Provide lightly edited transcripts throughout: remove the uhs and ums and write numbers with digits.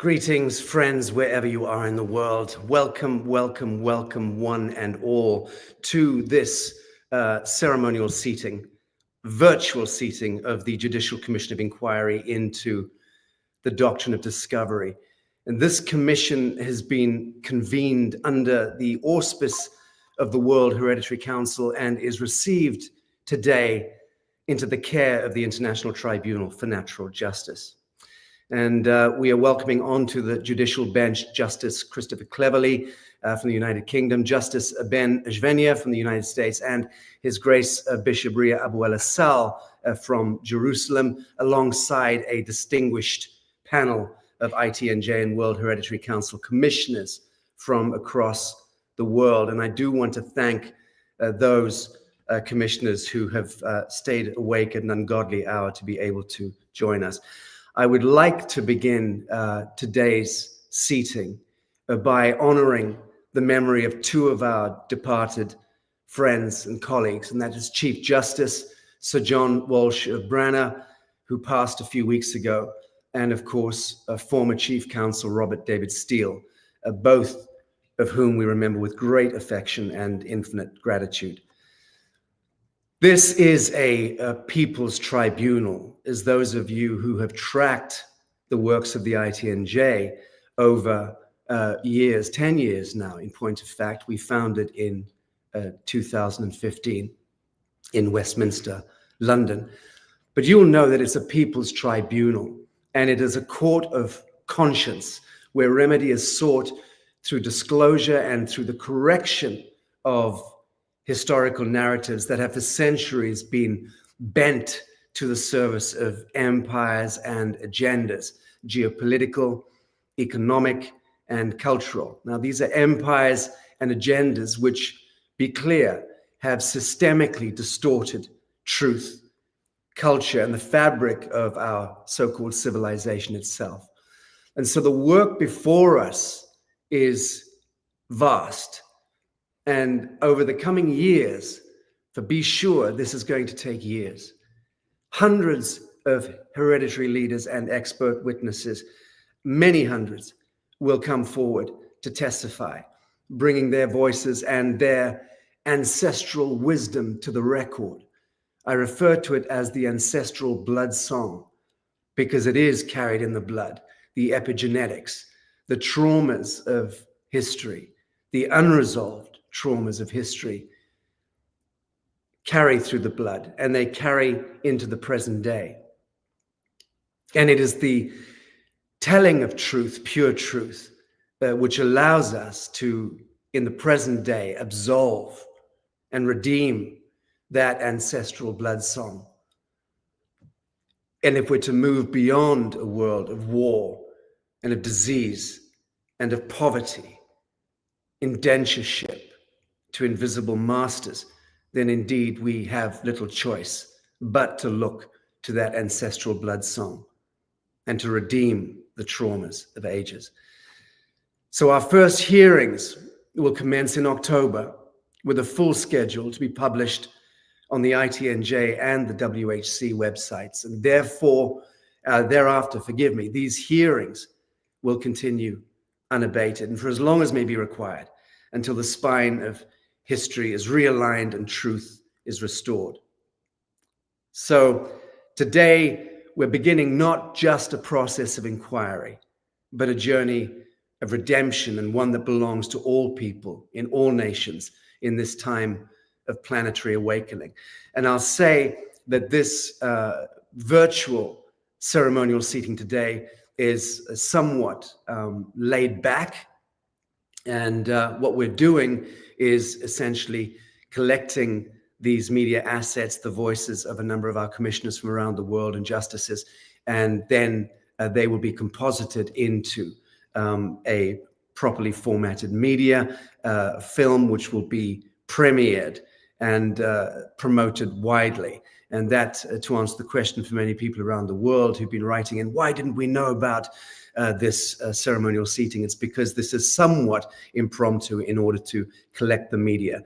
Greetings, friends, wherever you are in the world. Welcome, welcome, welcome, one and all, to this ceremonial seating, virtual seating of the Judicial Commission of Inquiry into the Doctrine of Discovery. And this commission has been convened under the auspice of the World Hereditary Council and is received today into the care of the International Tribunal for Natural Justice. And we are welcoming onto the judicial bench Justice Christopher Cleverly from the United Kingdom, Justice Ben Zvenia from the United States, and His Grace Bishop Riah Assal from Jerusalem, alongside a distinguished panel of ITNJ and World Hereditary Council commissioners from across the world. And I do want to thank those commissioners who have stayed awake at an ungodly hour to be able to join us. I would like to begin today's seating by honoring the memory of two of our departed friends and colleagues, and that is Chief Justice Sir John Walsh of Branagh, who passed a few weeks ago, and of course, former Chief Counsel Robert David Steele, both of whom we remember with great affection and infinite gratitude. This is a people's tribunal, as those of you who have tracked the works of the ITNJ over years, 10 years now, in point of fact. We founded in 2015 in Westminster, London. But you will know that it's a people's tribunal, and it is a court of conscience where remedy is sought through disclosure and through the correction of historical narratives that have for centuries been bent to the service of empires and agendas, geopolitical, economic, and cultural. Now, these are empires and agendas which, be clear, have systemically distorted truth, culture, and the fabric of our so-called civilization itself. And so the work before us is vast. And over the coming years, for be sure, this is going to take years, hundreds of hereditary leaders and expert witnesses, many hundreds, will come forward to testify, bringing their voices and their ancestral wisdom to the record. I refer to it as the ancestral blood song, because it is carried in the blood, the epigenetics, the traumas of history, the unresolved traumas of history carry through the blood, and they carry into the present day. And it is the telling of truth, pure truth, which allows us to, in the present day, absolve and redeem that ancestral blood song. And if we're to move beyond a world of war and of disease and of poverty, indentureship to invisible masters, then indeed we have little choice but to look to that ancestral blood song and to redeem the traumas of ages. So our first hearings will commence in October, with a full schedule to be published on the ITNJ and the WHC websites. And therefore, thereafter, these hearings will continue unabated and for as long as may be required, until the spine of history is realigned and truth is restored. So today we're beginning not just a process of inquiry, but a journey of redemption, and one that belongs to all people in all nations in this time of planetary awakening. And I'll say that this virtual ceremonial seating today is somewhat laid back. And what we're doing is essentially collecting these media assets, the voices of a number of our commissioners from around the world and justices, and then they will be composited into a properly formatted media film, which will be premiered and promoted widely. And that, to answer the question for many people around the world who've been writing in, why didn't we know about this ceremonial seating? It's because this is somewhat impromptu in order to collect the media.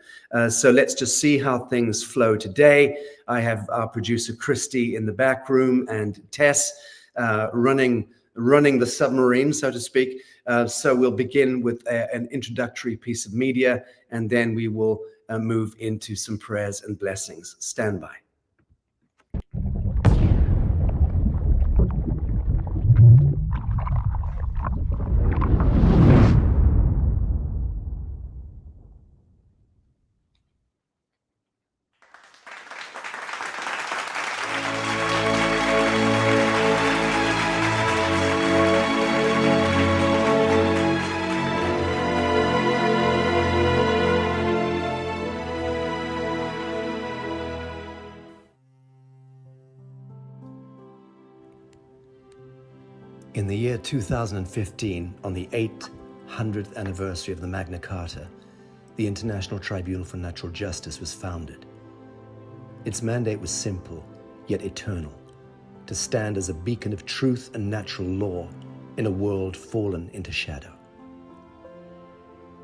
So let's just see how things flow today. I have our producer Christy in the back room and Tess running running the submarine, so to speak. So we'll begin with an introductory piece of media, and then we will move into some prayers and blessings. Stand by. In the year 2015, on the 800th anniversary of the Magna Carta, the International Tribunal for Natural Justice was founded. Its mandate was simple, yet eternal, to stand as a beacon of truth and natural law in a world fallen into shadow.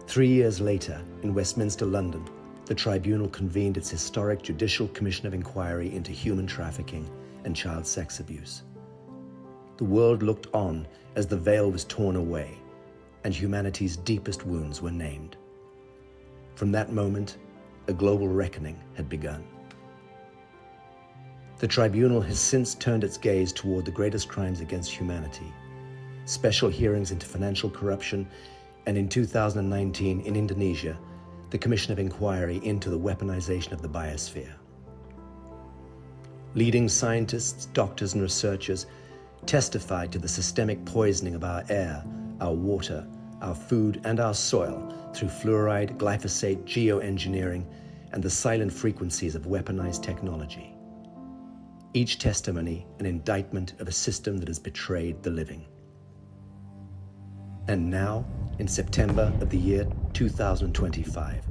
3 years later, in Westminster, London, the tribunal convened its historic Judicial Commission of Inquiry into human trafficking and child sex abuse. The world looked on as the veil was torn away and humanity's deepest wounds were named. From that moment, a global reckoning had begun. The tribunal has since turned its gaze toward the greatest crimes against humanity, special hearings into financial corruption, and in 2019 in Indonesia, the Commission of Inquiry into the weaponization of the biosphere. Leading scientists, doctors, and researchers testified to the systemic poisoning of our air, our water, our food, and our soil through fluoride, glyphosate, geoengineering, and the silent frequencies of weaponized technology. Each testimony an indictment of a system that has betrayed the living. And now, in September of the year 2025,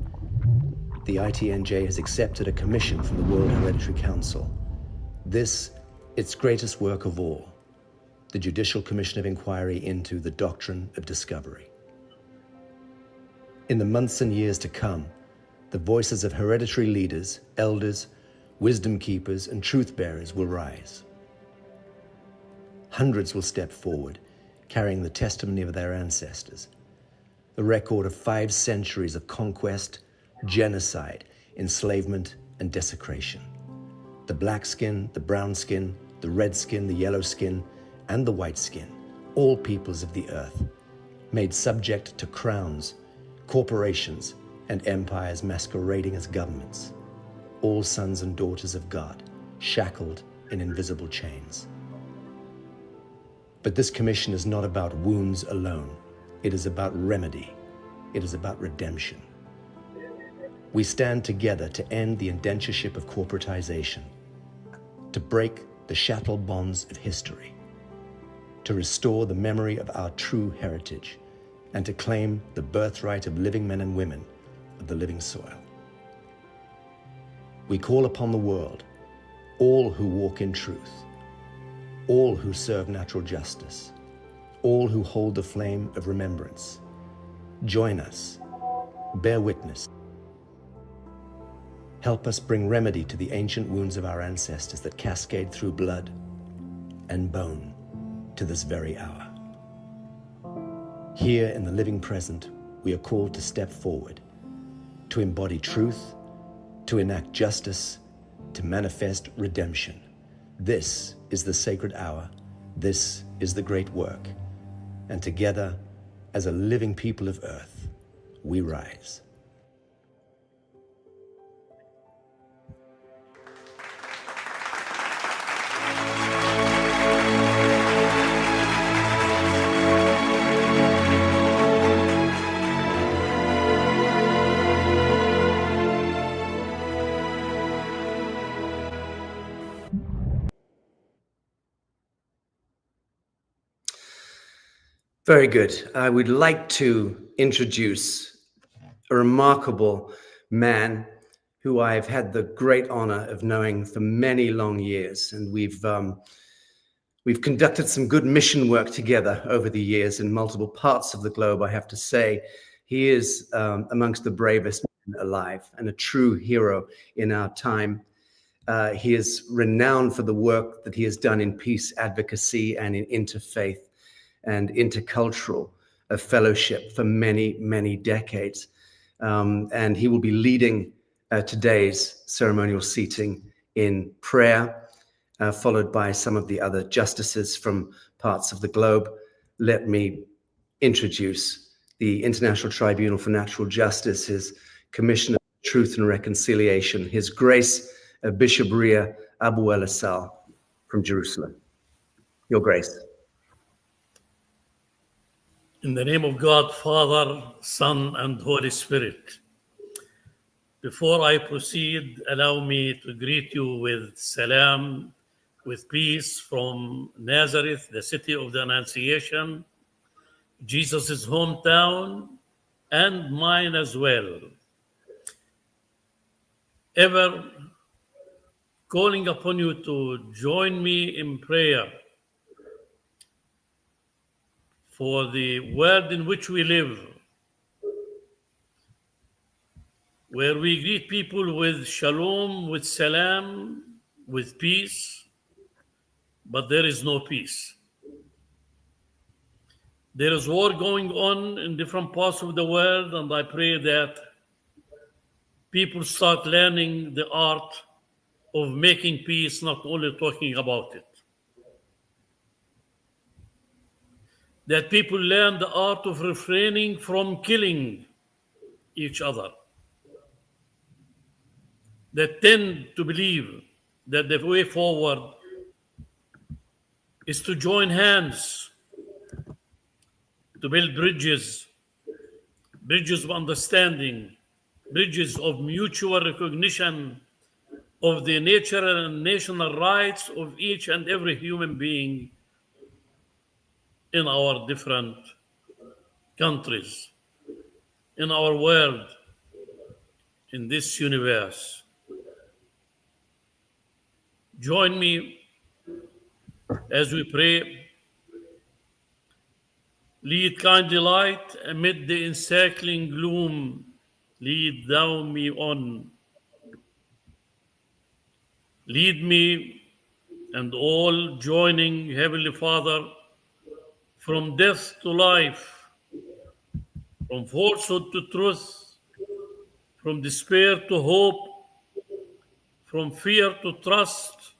the ITNJ has accepted a commission from the World Hereditary Council. This, its greatest work of all, the Judicial Commission of Inquiry into the Doctrine of Discovery. In the months and years to come, the voices of hereditary leaders, elders, wisdom keepers, and truth bearers will rise. Hundreds will step forward, carrying the testimony of their ancestors, the record of 5 centuries of conquest, genocide, enslavement, and desecration. The black skin, the brown skin, the red skin, the yellow skin, and the white skin, all peoples of the earth, made subject to crowns, corporations, and empires masquerading as governments, all sons and daughters of God, shackled in invisible chains. But this commission is not about wounds alone. It is about remedy. It is about redemption. We stand together to end the indentureship of corporatization, to break the chattel bonds of history, to restore the memory of our true heritage, and to claim the birthright of living men and women of the living soil. We call upon the world, all who walk in truth, all who serve natural justice, all who hold the flame of remembrance. Join us, bear witness. Help us bring remedy to the ancient wounds of our ancestors that cascade through blood and bone to this very hour. Here in the living present, we are called to step forward, to embody truth, to enact justice, to manifest redemption. This is the sacred hour. This is the great work. And together, as a living people of earth, we rise. Very good. I would like to introduce a remarkable man who I've had the great honor of knowing for many long years. And we've conducted some good mission work together over the years in multiple parts of the globe, I have to say. He is amongst the bravest men alive and a true hero in our time. He is renowned for the work that he has done in peace advocacy and in interfaith and intercultural fellowship for many, many decades. And he will be leading today's ceremonial seating in prayer, followed by some of the other justices from parts of the globe. Let me introduce the International Tribunal for Natural Justice, his Commissioner of Truth and Reconciliation, His Grace Bishop Riah Assal from Jerusalem. Your Grace. In the name of God, Father, Son, and Holy Spirit. Before I proceed, allow me to greet you with salam, with peace from Nazareth, the city of the Annunciation, Jesus' hometown, and mine as well. Ever calling upon you to join me in prayer for the world in which we live, where we greet people with shalom, with salam, with peace, but there is no peace. There is war going on in different parts of the world, and I pray that people start learning the art of making peace, not only talking about it. That people learn the art of refraining from killing each other. That tend to believe that the way forward is to join hands, to build bridges of understanding, bridges of mutual recognition of the nature and national rights of each and every human being in our different countries, in our world, in this universe. Join me as we pray. Lead kindly light amid the encircling gloom. Lead thou me on. Lead me and all joining, Heavenly Father, from death to life, from falsehood to truth, from despair to hope, from fear to trust,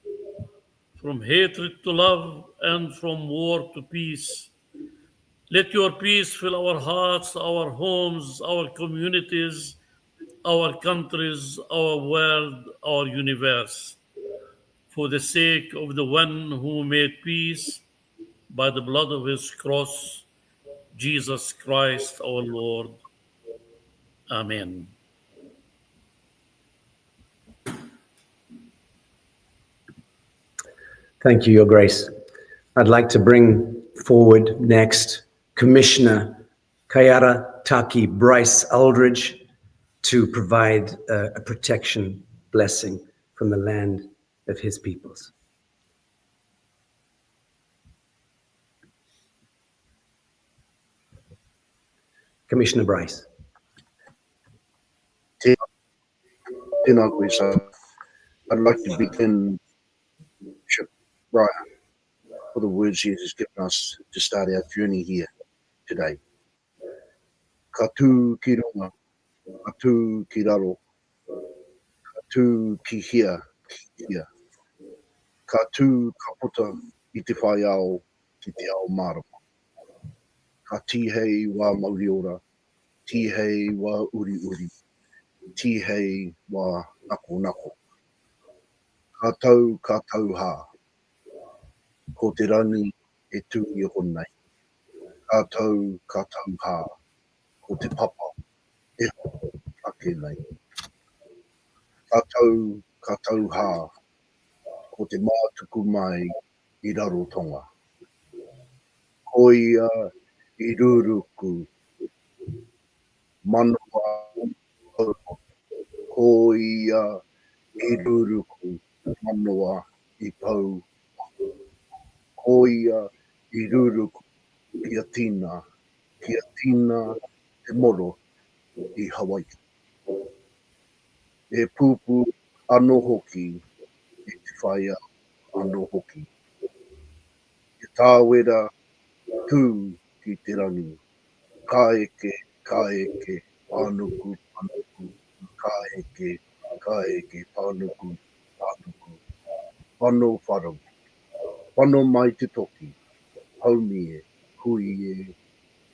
from hatred to love, and from war to peace. Let your peace fill our hearts, our homes, our communities, our countries, our world, our universe, for the sake of the one who made peace by the blood of his cross, Jesus Christ our Lord. Amen. Thank you, Your Grace. I'd like to bring forward next Commissioner Kayara Taki Bryce Aldridge to provide a protection blessing from the land of his peoples. Commissioner Bryce. I'd like to begin, Bishop Riah, for the words he has given us to start our journey here today. Ka tū ki runga, ka tū ki raro, ka tū ki hia, ka tū ka puta i te whai ao ki te ao marama. Ka tihei wā mauri ora, tihei wā uri uri, tihei wā nako nako. Ka tau hā, ko te rangi e tū i honei. Ka tau hā, ko te papa e ake nei. Ka tau hā, ko te mātuku mai i raro tonga. Ko ia i ruruku, manoa au. Ko ia i ruruku, manoa i pau. Ko ia i ruruku, kia tina te moro i Hawaii. E pūpū anō hoki i te whaia anō hoki. E tāwera Tū ki te rangi, ka eke, pānuku, ka eke, pānuku, whano wharau, whano mai te toki, haumi e, hui e,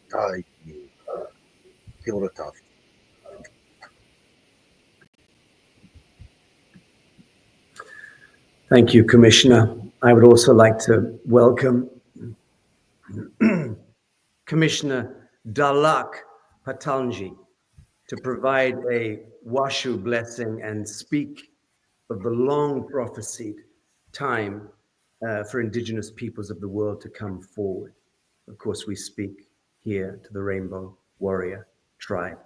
tāiki e, kia ora tāwhi. Thank you, Commissioner. I would also like to welcome Commissioner Dahlahk Pahtahlngee to provide a washu blessing and speak of the long prophesied time for Indigenous peoples of the world to come forward. Of course, we speak here to the Rainbow Warrior tribe.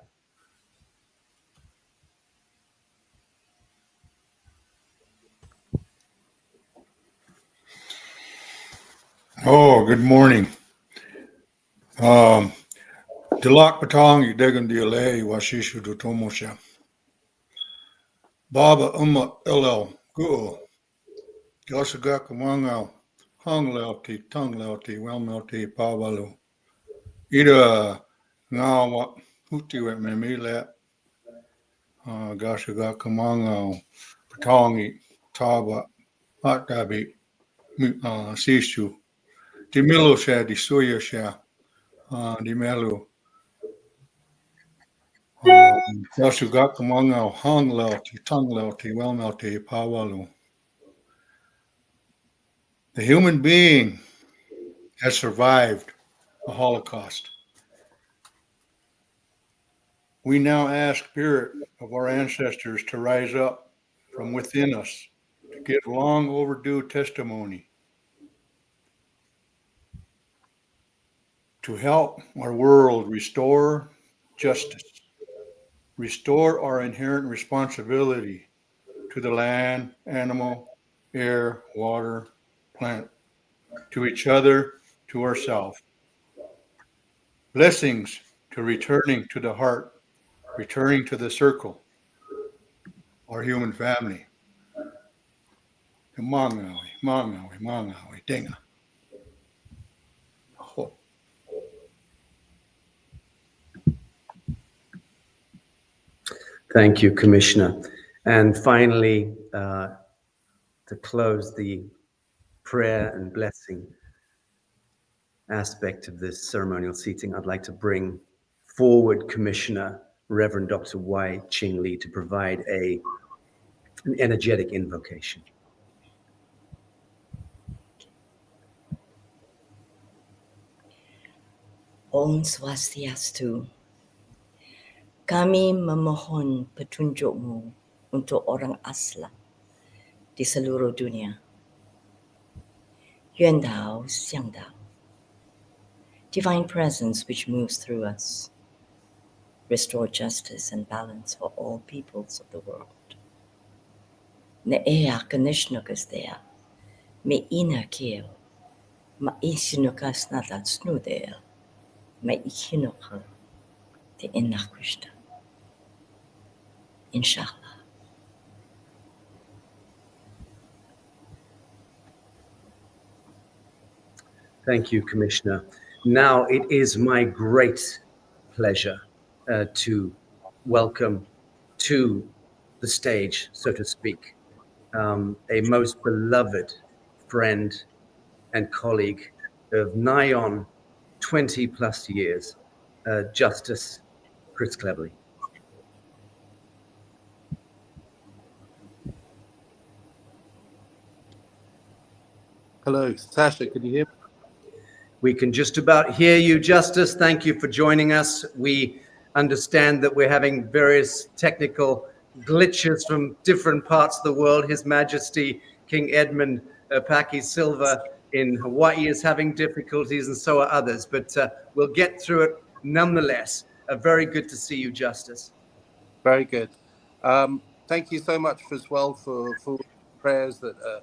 Oh, good morning. Dahlahk Pahtahlngee degan dialei washishu dotomosha. Baba ilel gu'u. Gasagak wangau. Hung lauti, tongue lauti, welmelti, pawalu. Ida ngawa huti wet memilet. Gasagak wangau. Pahtahlngee, taba, hatabi, sishu. Di milo sha, di suya sha. Di melu. Gasugak wangau, hung lauti, tongue lauti, welmelti, pawalu. The human being has survived the Holocaust. We now ask spirit of our ancestors to rise up from within us to give long overdue testimony to help our world restore justice, restore our inherent responsibility to the land, animal, air, water, plant, to each other, to ourselves. Blessings to returning to the heart, returning to the circle, our human family. Mangawi, mangawi, mangawi, dinga. Oh. Thank you, Commissioner. And finally, to close the prayer and blessing aspect of this ceremonial seating, I'd like to bring forward Commissioner Reverend Dr. Wai-Ching to provide an energetic invocation. Om Swastiastu. Kami memohon petunjukmu untuk orang Assal di seluruh dunia. Yuan Dao, Xiang Dao. Divine presence which moves through us. Restore justice and balance for all peoples of the world. Ne ea kanishnukas dea. Me ina keo. Ma isinukas nadat snudea. Me ikinuka. Te inakrishta. Inshallah. Thank you, Commissioner. Now it is my great pleasure to welcome to the stage, so to speak, a most beloved friend and colleague of nigh on 20 plus years, Justice Chris Cleverly. Hello, Sacha, can you hear me? We can just about hear you, Justice. Thank you for joining us. We understand that we're having various technical glitches from different parts of the world. His Majesty King Edmund Paki Silva in Hawaii is having difficulties, and so are others. But we'll get through it nonetheless. Very good to see you, Justice. Very good. Thank you so much as well for prayers that are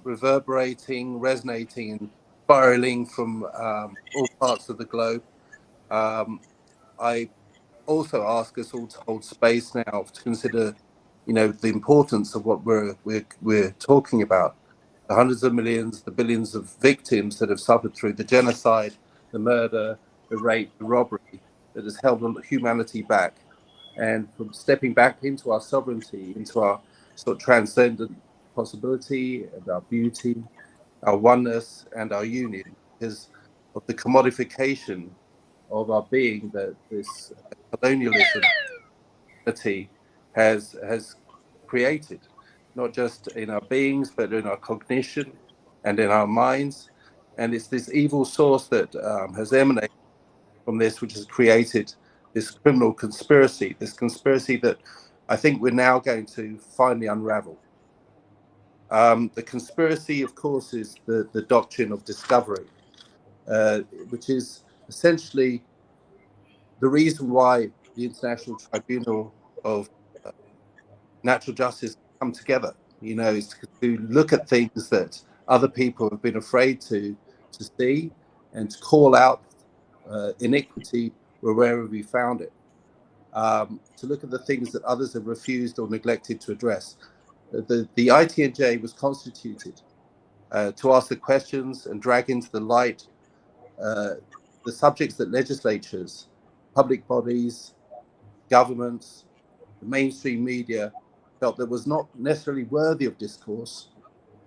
reverberating, resonating, and spiraling from all parts of the globe. I also ask us all to hold space now to consider, the importance of what we're talking about. The hundreds of millions, the billions of victims that have suffered through the genocide the murder, the rape, the robbery that has held humanity back. And from stepping back into our sovereignty, into our sort of transcendent possibility and our beauty, our oneness and our union, because of the commodification of our being that this colonialism has created, not just in our beings, but in our cognition and in our minds. And it's this evil source that has emanated from this, which has created this criminal conspiracy, this conspiracy that I think we're now going to finally unravel. The conspiracy, of course, is the doctrine of discovery, which is essentially the reason why the International Tribunal of Natural Justice come together, is to look at things that other people have been afraid to see and to call out iniquity wherever we found it, to look at the things that others have refused or neglected to address. The ITNJ was constituted to ask the questions and drag into the light the subjects that legislatures, public bodies, governments, the mainstream media felt that was not necessarily worthy of discourse,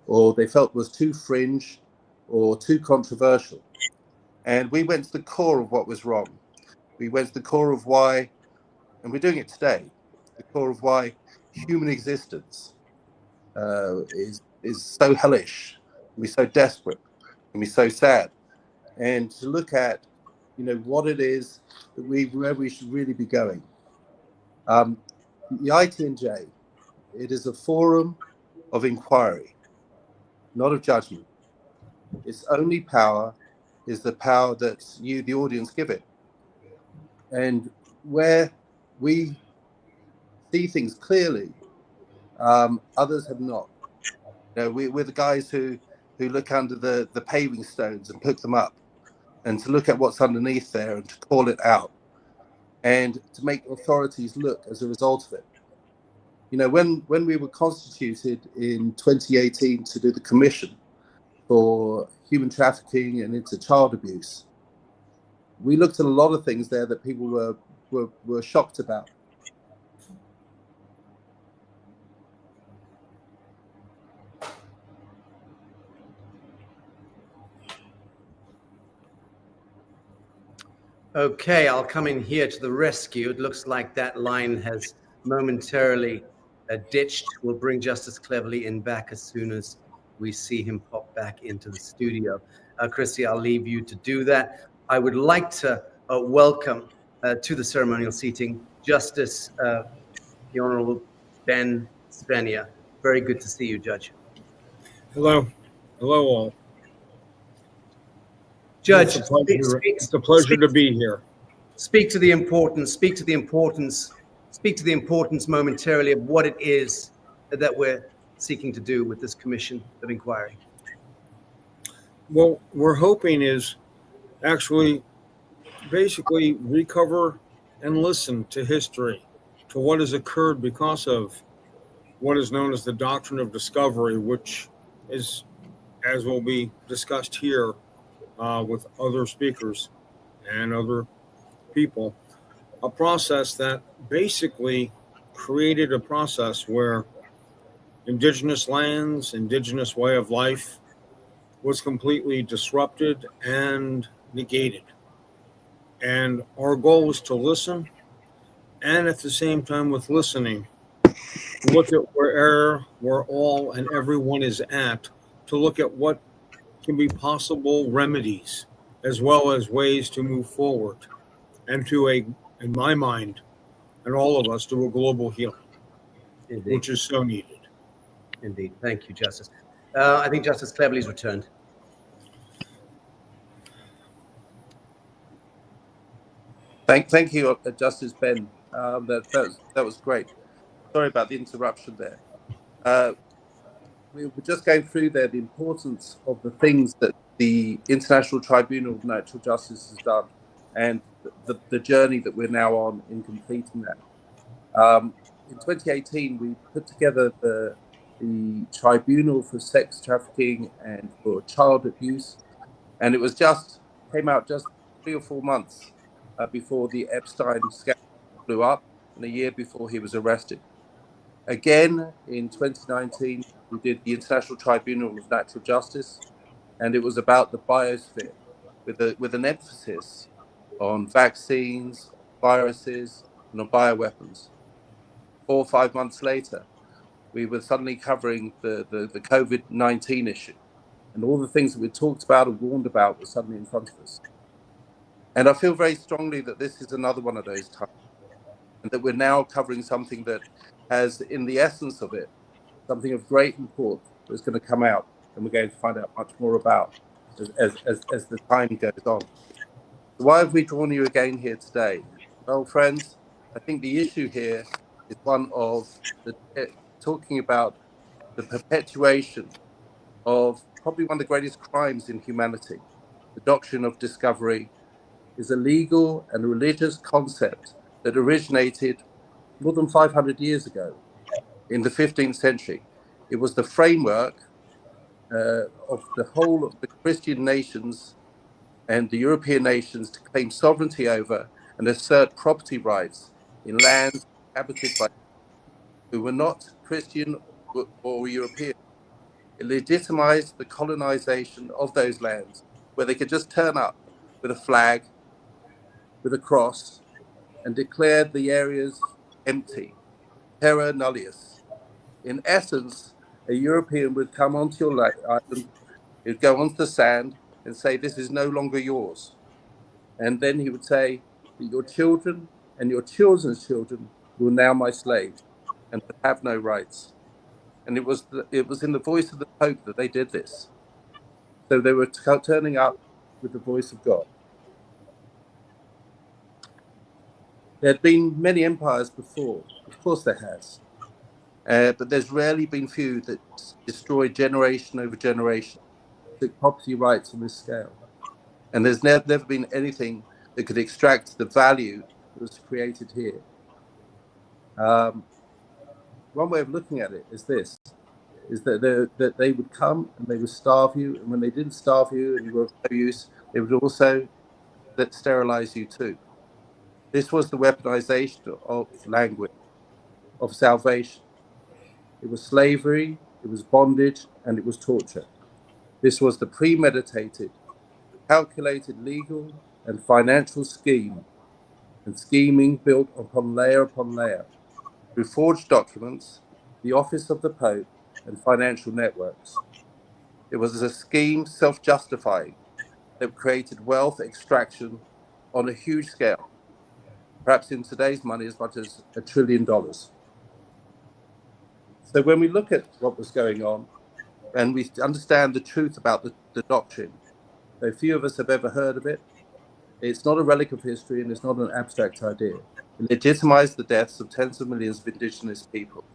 or they felt was too fringe or too controversial. And we went to the core of what was wrong. We went to the core of why, and we're doing it today, the core of why human existence is so hellish, and we're so desperate, and we're so sad. And to look at, what it is that where we should really be going. The ITNJ, it is a forum of inquiry, not of judgment. Its only power is the power that you, the audience, give it. And where we see things clearly, others have not. We're the guys who look under the paving stones and pick them up, and to look at what's underneath there and to call it out, and to make authorities look as a result of it. When we were constituted in 2018 to do the commission for human trafficking and into child abuse, we looked at a lot of things there that people were shocked about. Okay, I'll come in here to the rescue. It looks like that line has momentarily ditched. We'll bring Justice Cleverly in back as soon as we see him pop back into the studio. Chrissy, I'll leave you to do that. I would like to welcome to the ceremonial seating Justice the Honorable Ben Zvenia. Very good to see you, Judge. Hello. Hello, all. Judge, it's a pleasure to be here. Speak to the importance momentarily of what it is that we're seeking to do with this commission of inquiry. Well, we're hoping is actually basically recover and listen to history, to what has occurred because of what is known as the doctrine of discovery, which is, as will be discussed here, with other speakers and other people, a process that basically created a process where indigenous lands, indigenous way of life was completely disrupted and negated. And our goal was to listen, and at the same time with listening, look at where all and everyone is at, to look at what can be possible remedies, as well as ways to move forward, and to in my mind, and all of us, to a global healing, Indeed. Which is so needed. Indeed. Thank you, Justice. I think Justice Cleverly's returned. Thank you, Justice Ben. That was great. Sorry about the interruption there. We were just going through there the importance of the things that the International Tribunal of Natural Justice has done, and the journey that we're now on in completing that. In 2018, we put together the Tribunal for Sex Trafficking and for Child Abuse, and it was just came out just 3 or 4 months before the Epstein scandal blew up, and a year before he was arrested. Again, in 2019, we did the International Tribunal of Natural Justice, and it was about the biosphere, with an emphasis on vaccines, viruses, and on bioweapons. 4 or 5 months later, we were suddenly covering the COVID-19 issue, and all the things that we talked about and warned about were suddenly in front of us. And I feel very strongly that this is another one of those times, and that we're now covering something that has, in the essence of it, something of great import that's going to come out, and we're going to find out much more about as the time goes on. So why have we drawn you again here today? Well, friends, I think the issue here is one of talking about the perpetuation of probably one of the greatest crimes in humanity. The doctrine of discovery is a legal and religious concept that originated more than 500 years ago in the 15th century. It was the framework of the whole of the Christian nations and the European nations to claim sovereignty over and assert property rights in lands inhabited by who were not Christian or European. It legitimized the colonization of those lands where they could just turn up with a flag, with a cross, and declare the areas empty, terra nullius. In essence, a European would come onto your island, he'd go onto the sand and say, this is no longer yours. And then he would say that your children and your children's children will now my slaves and have no rights. And it was in the voice of the Pope that they did this. So they were turning up with the voice of God. There had been many empires before, of course there has, but there's rarely been few that destroyed generation over generation, took property rights on this scale. And there's never been anything that could extract the value that was created here. One way of looking at it is this, is that they would come and they would starve you, and when they didn't starve you and you were of no use, they would also sterilize you too. This was the weaponization of language, of salvation. It was slavery, it was bondage, and it was torture. This was the premeditated, calculated legal and financial scheme, and scheming built upon layer, through forged documents, the office of the Pope, and financial networks. It was a scheme self-justifying that created wealth extraction on a huge scale, perhaps in today's money as much as $1 trillion. So when we look at what was going on and we understand the truth about the doctrine, though few of us have ever heard of it, it's not a relic of history and it's not an abstract idea. It legitimized the deaths of tens of millions of indigenous people.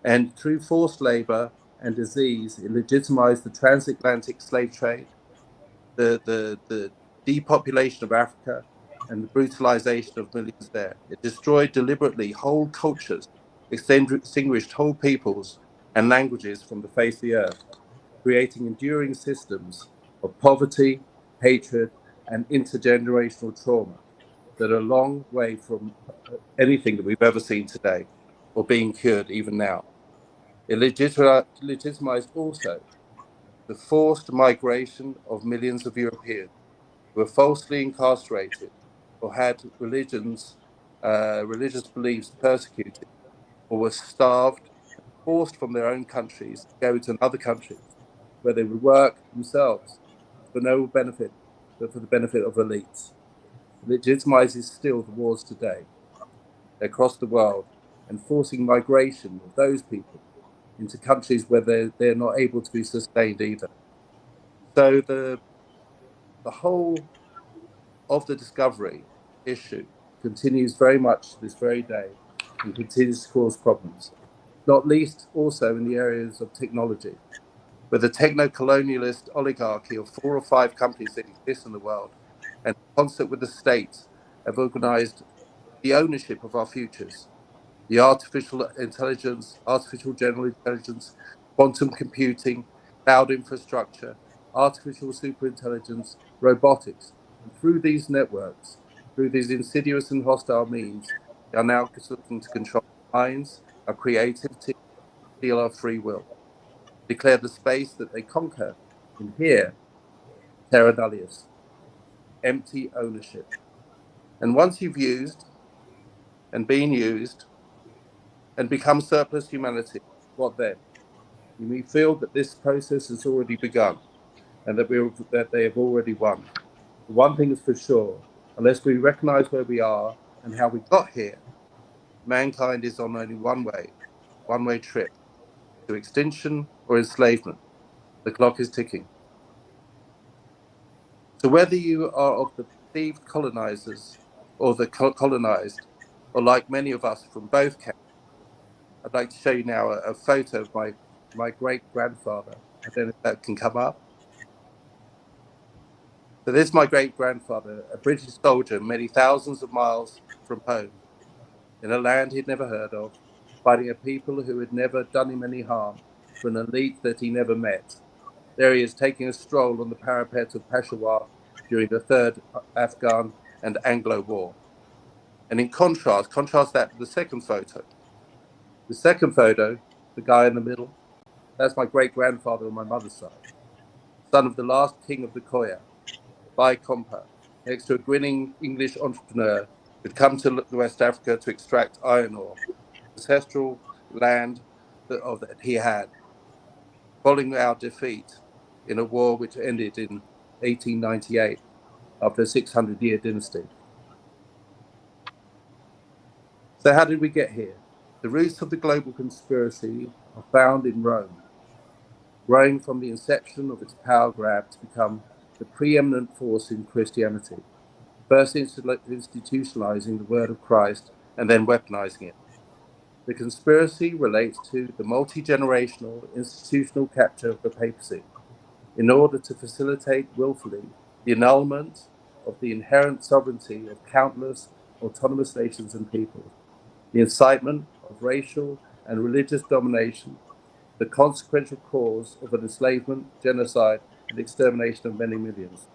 And through forced labor and disease, it legitimized the transatlantic slave trade, the depopulation of Africa, and the brutalization of millions there. It destroyed deliberately whole cultures, extinguished whole peoples and languages from the face of the earth, creating enduring systems of poverty, hatred, and intergenerational trauma that are a long way from anything that we've ever seen today or being cured even now. It legitimized also the forced migration of millions of Europeans who were falsely incarcerated or had religious beliefs persecuted, or were starved, forced from their own countries to go to another country where they would work themselves for no benefit, but for the benefit of elites. It legitimizes still the wars today across the world and forcing migration of those people into countries where they're not able to be sustained either. So the whole of the discovery issue continues very much to this very day and continues to cause problems, not least also in the areas of technology, where the techno-colonialist oligarchy of 4 or 5 companies that exist in the world, and in concert with the state, have organized the ownership of our futures. The artificial intelligence, artificial general intelligence, quantum computing, cloud infrastructure, artificial superintelligence, robotics. And through these networks, through these insidious and hostile means, they are now looking to control our minds, our creativity, steal our free will, declare the space that they conquer in here, terra nullius, empty ownership. And once you've used and been used and become surplus humanity, what then? You may feel that this process has already begun and that they have already won. But one thing is for sure, unless we recognize where we are and how we got here, mankind is on only one-way trip to extinction or enslavement. The clock is ticking. So whether you are of the perceived colonizers or the colonized, or like many of us from both camps, I'd like to show you now a photo of my great-grandfather. I don't know if that can come up. So this is my great-grandfather, a British soldier many thousands of miles from home, in a land he'd never heard of, fighting a people who had never done him any harm, for an elite that he never met. There he is taking a stroll on the parapet of Peshawar during the Third Afghan and Anglo War. And in contrast that to the second photo. The second photo, the guy in the middle, that's my great-grandfather on my mother's side, son of the last king of the Koya, Bai Kompa, next to a grinning English entrepreneur who'd come to West Africa to extract iron ore, ancestral land that he had, following our defeat in a war which ended in 1898 after a 600-year dynasty. So how did we get here? The roots of the global conspiracy are found in Rome, growing from the inception of its power grab to become the preeminent force in Christianity, first institutionalizing the word of Christ and then weaponizing it. The conspiracy relates to the multi-generational institutional capture of the papacy in order to facilitate willfully the annulment of the inherent sovereignty of countless autonomous nations and peoples, the incitement of racial and religious domination, the consequential cause of an enslavement, genocide, and extermination of many millions,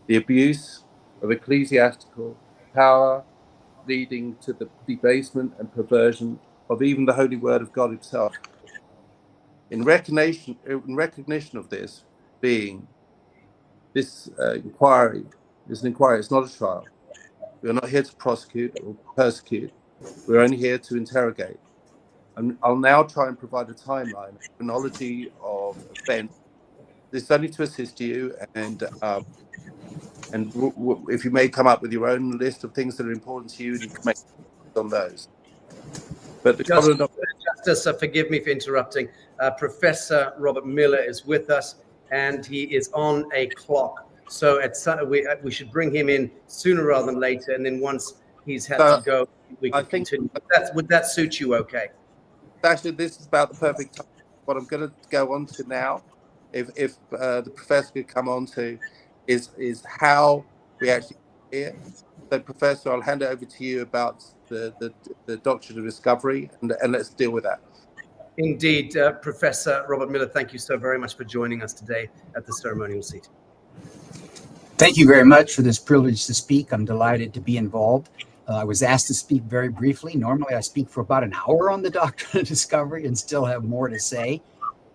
the abuse of ecclesiastical power leading to the debasement and perversion of even the holy word of God himself. In recognition of this being, this inquiry is an inquiry, it's not a trial. We are not here to prosecute or persecute. We're only here to interrogate. And I'll now try and provide a timeline, a chronology of events. This is only to assist you, and if you may come up with your own list of things that are important to you, you can make on those. But the Justice, forgive me for interrupting. Professor Robert Miller is with us, and he is on a clock. So we should bring him in sooner rather than later, and then once he's had to go, we can continue. Would that suit you okay? Actually, this is about the perfect time. What I'm going to go on to now, if the professor could come on to, is how we actually get here. So, Professor, I'll hand it over to you about the doctrine of discovery, and let's deal with that. Indeed, Professor Robert Miller, thank you so very much for joining us today at the ceremonial seat. Thank you very much for this privilege to speak. I'm delighted to be involved. I was asked to speak very briefly. Normally, I speak for about an hour on the doctrine of discovery and still have more to say.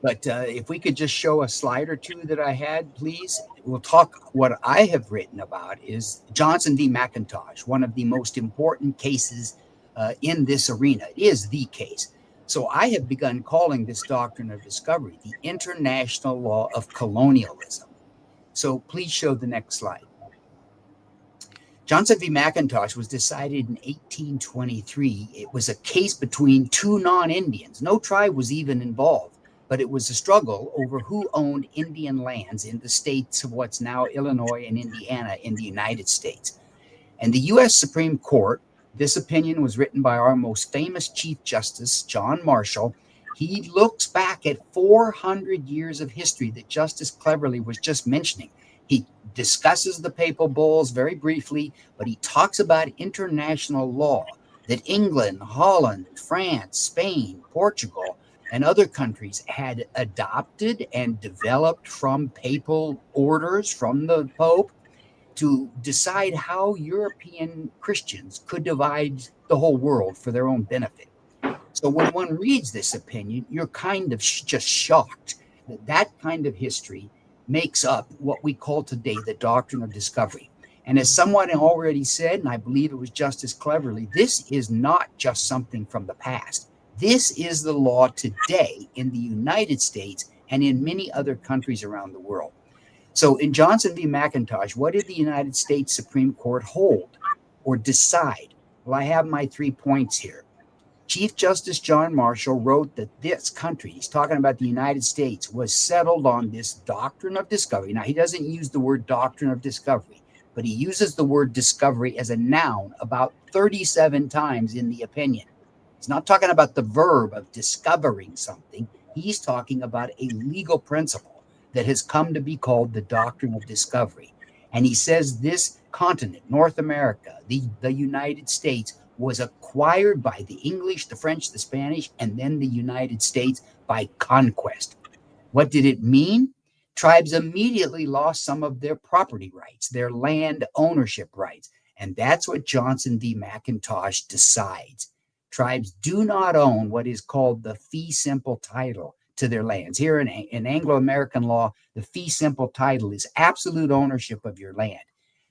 But if we could just show a slide or two that I had, please. We'll talk. What I have written about is Johnson v. McIntosh, one of the most important cases in this arena. It is the case. So I have begun calling this doctrine of discovery the international law of colonialism. So please show the next slide. Johnson v. McIntosh was decided in 1823. It was a case between two non-Indians. No tribe was even involved, but it was a struggle over who owned Indian lands in the states of what's now Illinois and Indiana in the United States. And the U.S. Supreme Court, this opinion was written by our most famous Chief Justice, John Marshall. He looks back at 400 years of history that Justice Cleverly was just mentioning. He discusses the papal bulls very briefly, but he talks about international law that England, Holland, France, Spain, Portugal, and other countries had adopted and developed from papal orders from the Pope. to decide how European Christians could divide the whole world for their own benefit. So when one reads this opinion, you're kind of just shocked that that kind of history makes up what we call today the doctrine of discovery. And as someone already said, and I believe it was just as cleverly, this is not just something from the past. This is the law today in the United States and in many other countries around the world. So in Johnson v. McIntosh, what did the United States Supreme Court hold or decide? Well, I have my 3 points here. Chief Justice John Marshall wrote that this country, he's talking about the United States, was settled on this doctrine of discovery. Now, he doesn't use the word doctrine of discovery, but he uses the word discovery as a noun about 37 times in the opinion. He's not talking about the verb of discovering something. He's talking about a legal principle that has come to be called the doctrine of discovery. And he says this continent, North America, the United States, was acquired by the English, the French, the Spanish, and then the United States by conquest. What did it mean? Tribes immediately lost some of their property rights, their land ownership rights. And that's what Johnson v. McIntosh decides. Tribes do not own what is called the fee simple title to their lands. Here in Anglo-American law, the fee simple title is absolute ownership of your land.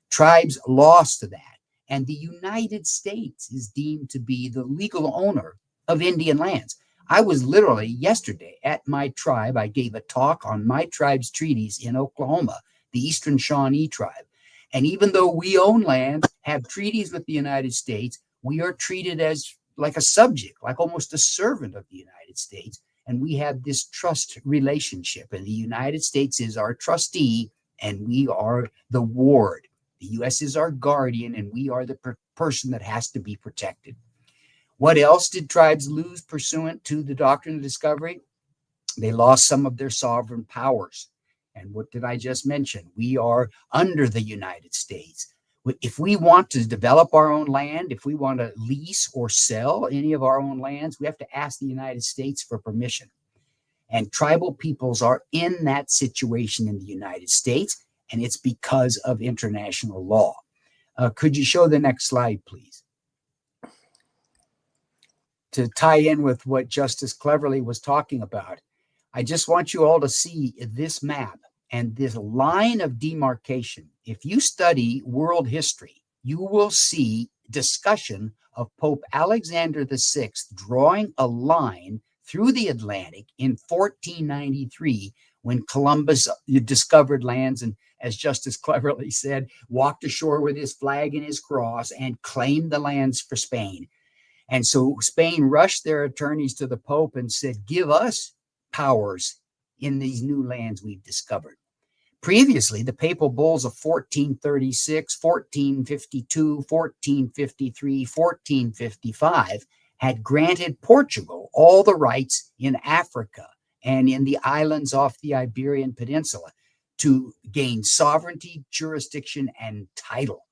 Tribes lost to that. And the United States is deemed to be the legal owner of Indian lands. I was literally yesterday at my tribe. I gave a talk on my tribe's treaties in Oklahoma, the Eastern Shawnee tribe. And even though we own land, have treaties with the United States, we are treated as like a subject, like almost a servant of the United States. And we have this trust relationship. And the United States is our trustee, and we are the ward. The U.S. is our guardian, and we are the person that has to be protected. What else did tribes lose pursuant to the doctrine of discovery? They lost some of their sovereign powers. And what did I just mention? We are under the United States. If we want to develop our own land, if we want to lease or sell any of our own lands, we have to ask the United States for permission. And tribal peoples are in that situation in the United States, and it's because of international law. Could you show the next slide, please? To tie in with what Justice Cleverly was talking about, I just want you all to see this map and this line of demarcation. If you study world history, you will see discussion of Pope Alexander VI drawing a line through the Atlantic in 1493 when Columbus discovered lands and, as Justice Cleverly said, walked ashore with his flag and his cross and claimed the lands for Spain. And so Spain rushed their attorneys to the Pope and said, give us powers in these new lands we've discovered. Previously, the papal bulls of 1436, 1452, 1453, 1455 had granted Portugal all the rights in Africa and in the islands off the Iberian Peninsula to gain sovereignty, jurisdiction, and title.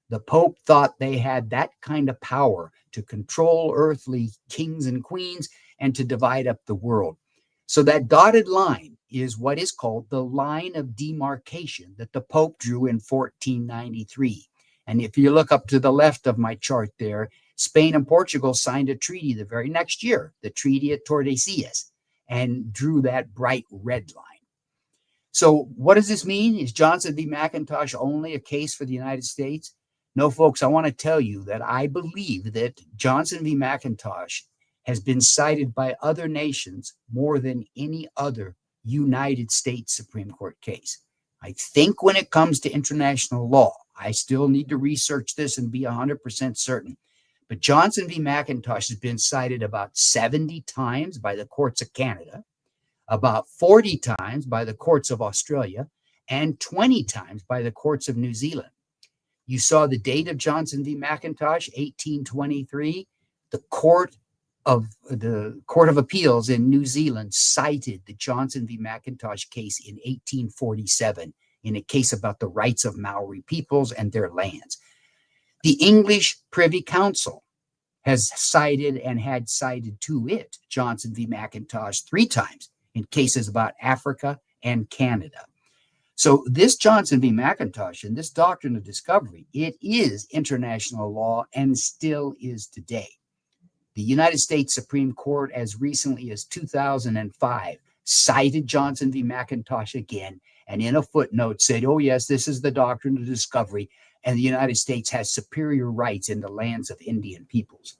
The Pope thought they had that kind of power to control earthly kings and queens and to divide up the world. So that dotted line is what is called the line of demarcation that the Pope drew in 1493. And if you look up to the left of my chart there, Spain and Portugal signed a treaty the very next year, the Treaty of Tordesillas, and drew that bright red line. So what does this mean? Is Johnson v. McIntosh only a case for the United States? No, folks, I want to tell you that I believe that Johnson v. McIntosh has been cited by other nations more than any other United States Supreme Court case. I think when it comes to international law, I still need to research this and be 100% certain. But Johnson v. McIntosh has been cited about 70 times by the courts of Canada, about 40 times by the courts of Australia, and 20 times by the courts of New Zealand. You saw the date of Johnson v. McIntosh, 1823. The Court of Appeals in New Zealand cited the Johnson v. McIntosh case in 1847 in a case about the rights of Maori peoples and their lands. The English Privy Council has cited and had cited to it Johnson v. McIntosh 3 times in cases about Africa and Canada. So this Johnson v. McIntosh and this doctrine of discovery, it is international law and still is today. The United States Supreme Court, as recently as 2005, cited Johnson v. McIntosh again, and in a footnote said, oh yes, this is the doctrine of discovery, and the United States has superior rights in the lands of Indian peoples.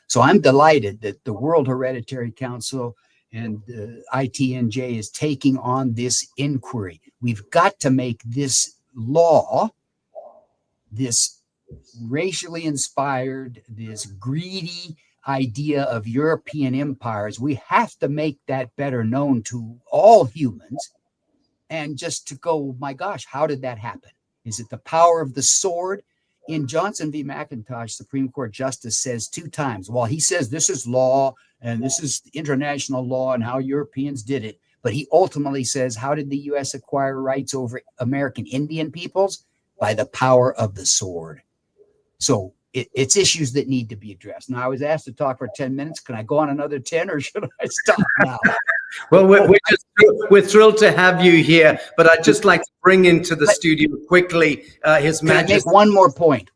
So I'm delighted that the World Hereditary Council and ITNJ is taking on this inquiry. We've got to make this law, this racially inspired, this greedy idea of European empires, we have to make that better known to all humans. And just to go, my gosh, how did that happen? Is it the power of the sword? In Johnson v. McIntosh, Supreme Court Justice says 2 times, while he says this is law and this is international law and how Europeans did it, but he ultimately says, how did the U.S. acquire rights over American Indian peoples? By the power of the sword. So it's issues that need to be addressed. Now, I was asked to talk for 10 minutes. Can I go on another 10 or should I stop now? Well, we're thrilled to have you here, but I'd just like to bring into the studio quickly His Can I Majesty. make one more point?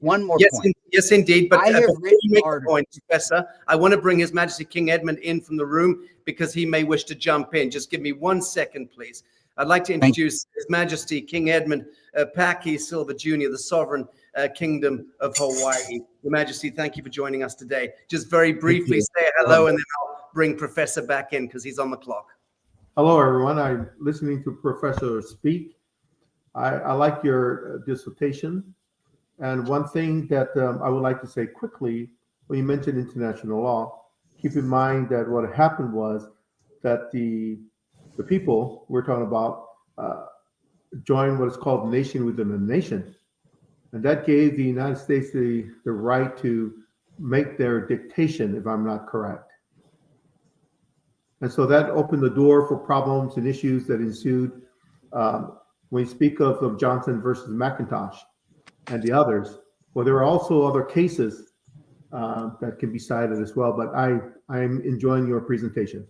Yes, indeed. But I have before written you make the articles. point, Professor, I want to bring His Majesty King Edmund in from the room because he may wish to jump in. Just give me 1 second, please. I'd like to introduce His Majesty King Edmund Pahtahlngee Silver Jr., the Sovereign Kingdom of Hawaii. Your Majesty, thank you for joining us today. Just very briefly say hello, and then I'll bring Professor back in because he's on the clock. Hello, everyone. I'm listening to Professor speak. I like your dissertation. And one thing that I would like to say quickly, when you mentioned international law, keep in mind that what happened was that the people we're talking about joined what is called nation within a nation. And that gave the United States the right to make their dictation, if I'm not correct. And so that opened the door for problems and issues that ensued. When you speak of Johnson versus McIntosh and the others, well, there are also other cases that can be cited as well, but I'm enjoying your presentation.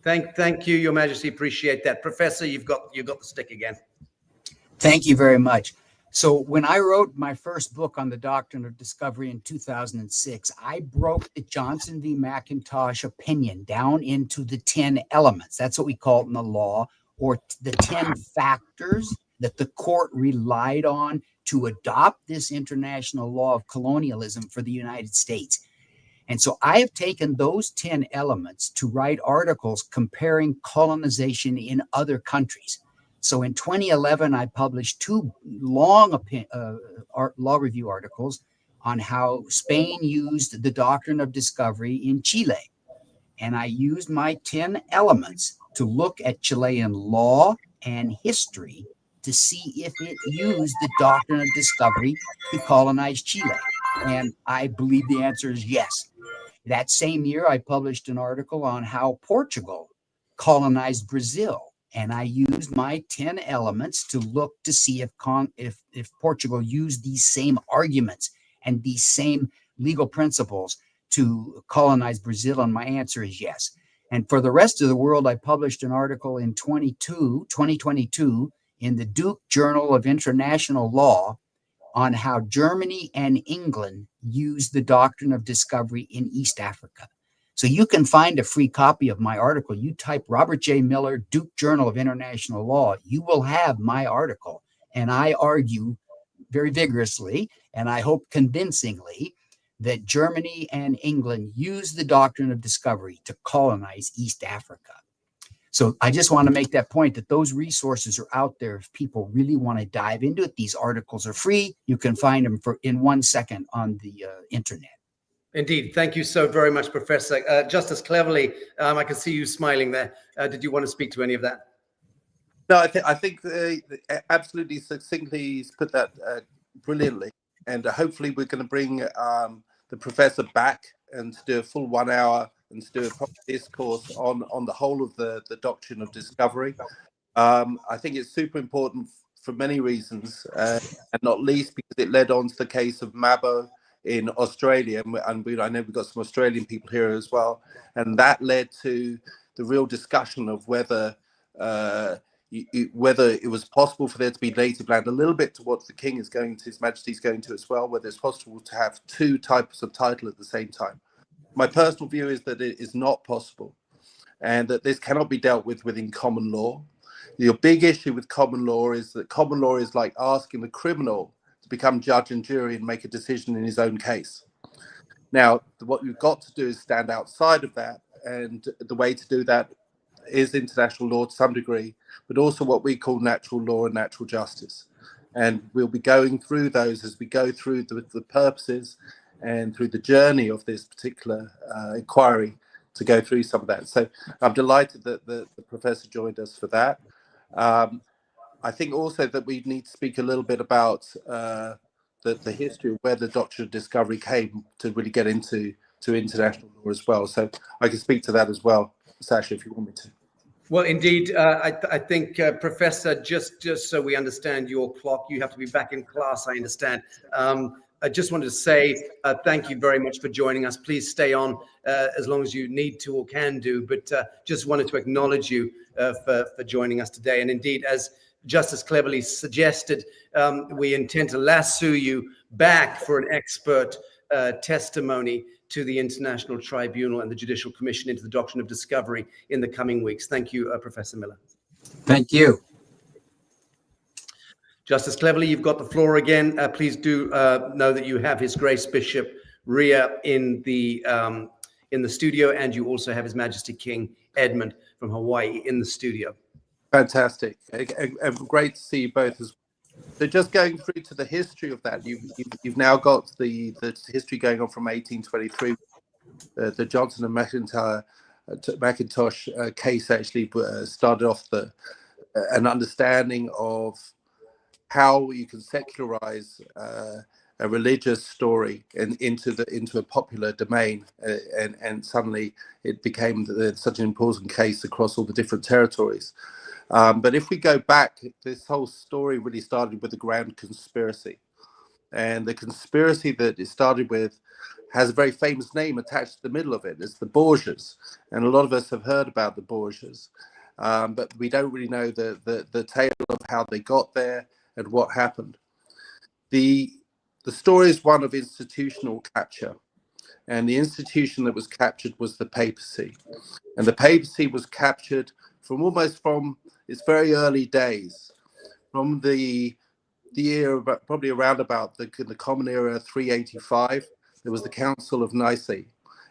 Thank you, Your Majesty. Appreciate that. Professor, you've got the stick again. Thank you very much. So when I wrote my first book on the doctrine of discovery in 2006, I broke the Johnson v. McIntosh opinion down into the 10 elements. That's what we call it in the law, or the 10 factors that the court relied on to adopt this international law of colonialism for the United States. And so I have taken those 10 elements to write articles comparing colonization in other countries. So in 2011, I published 2 long law review articles on how Spain used the doctrine of discovery in Chile. And I used my 10 elements to look at Chilean law and history to see if it used the doctrine of discovery to colonize Chile. And I believe the answer is yes. That same year, I published an article on how Portugal colonized Brazil. And I used my 10 elements to look to see if Portugal used these same arguments and these same legal principles to colonize Brazil. And my answer is yes. And for the rest of the world, I published an article in 2022 in the Duke Journal of International Law on how Germany and England used the doctrine of discovery in East Africa. So you can find a free copy of my article. You type Robert J. Miller, Duke Journal of International Law. You will have my article. And I argue very vigorously, and I hope convincingly, that Germany and England used the doctrine of discovery to colonize East Africa. So I just want to make that point that those resources are out there if people really want to dive into it. These articles are free. You can find them in 1 second on the internet. Indeed. Thank you so very much, Professor. Justice Cleverly, I can see you smiling there. Did you want to speak to any of that? No, I think absolutely succinctly put that brilliantly. And hopefully we're going to bring the professor back and do a full 1 hour and to do a proper discourse on the whole of the doctrine of discovery. I think it's super important for many reasons, and not least because it led on to the case of Mabo in Australia, and I know we've got some Australian people here as well, and that led to the real discussion of whether whether it was possible for there to be native land, a little bit to what the king is going to, His Majesty is going to as well, whether it's possible to have two types of title at the same time. My personal view is that it is not possible, and that this cannot be dealt with within common law. Your big issue with common law is that common law is like asking the criminal to become judge and jury and make a decision in his own case. Now, what you've got to do is stand outside of that, and the way to do that is international law to some degree, but also what we call natural law and natural justice. And we'll be going through those as we go through the purposes and through the journey of this particular inquiry to go through some of that. So I'm delighted that the professor joined us for that. I think also that we need to speak a little bit about the history of where the Doctrine of Discovery came to really get into international law as well. So I can speak to that as well, Sacha, if you want me to. Well, indeed, I think, Professor, just so we understand your clock, you have to be back in class, I understand. I just wanted to say thank you very much for joining us. Please stay on as long as you need to or can do, but just wanted to acknowledge you for joining us today. And indeed, as Justice cleverly suggested, we intend to lasso you back for an expert testimony to the International Tribunal and the Judicial Commission into the Doctrine of Discovery in the coming weeks. Thank you, Professor Miller. Thank you. Justice Cleverly, you've got the floor again. Please do know that you have His Grace Bishop Riah in the studio, and you also have His Majesty King Edmund from Hawaii in the studio. Fantastic, and great to see you both as well. So just going through to the history of that, you've now got the history going on from 1823. The Johnson and Macintosh case actually started off an understanding of how you can secularize a religious story into a popular domain, and suddenly it became such an important case across all the different territories. But if we go back, this whole story really started with the Grand Conspiracy. And the conspiracy that it started with has a very famous name attached to the middle of it. It's the Borgias. And a lot of us have heard about the Borgias. But we don't really know the tale of how they got there and what happened. The story is one of institutional capture. And the institution that was captured was the papacy. And the papacy was captured from its very early days, from the year probably around about the Common Era 385. There was the Council of Nicaea,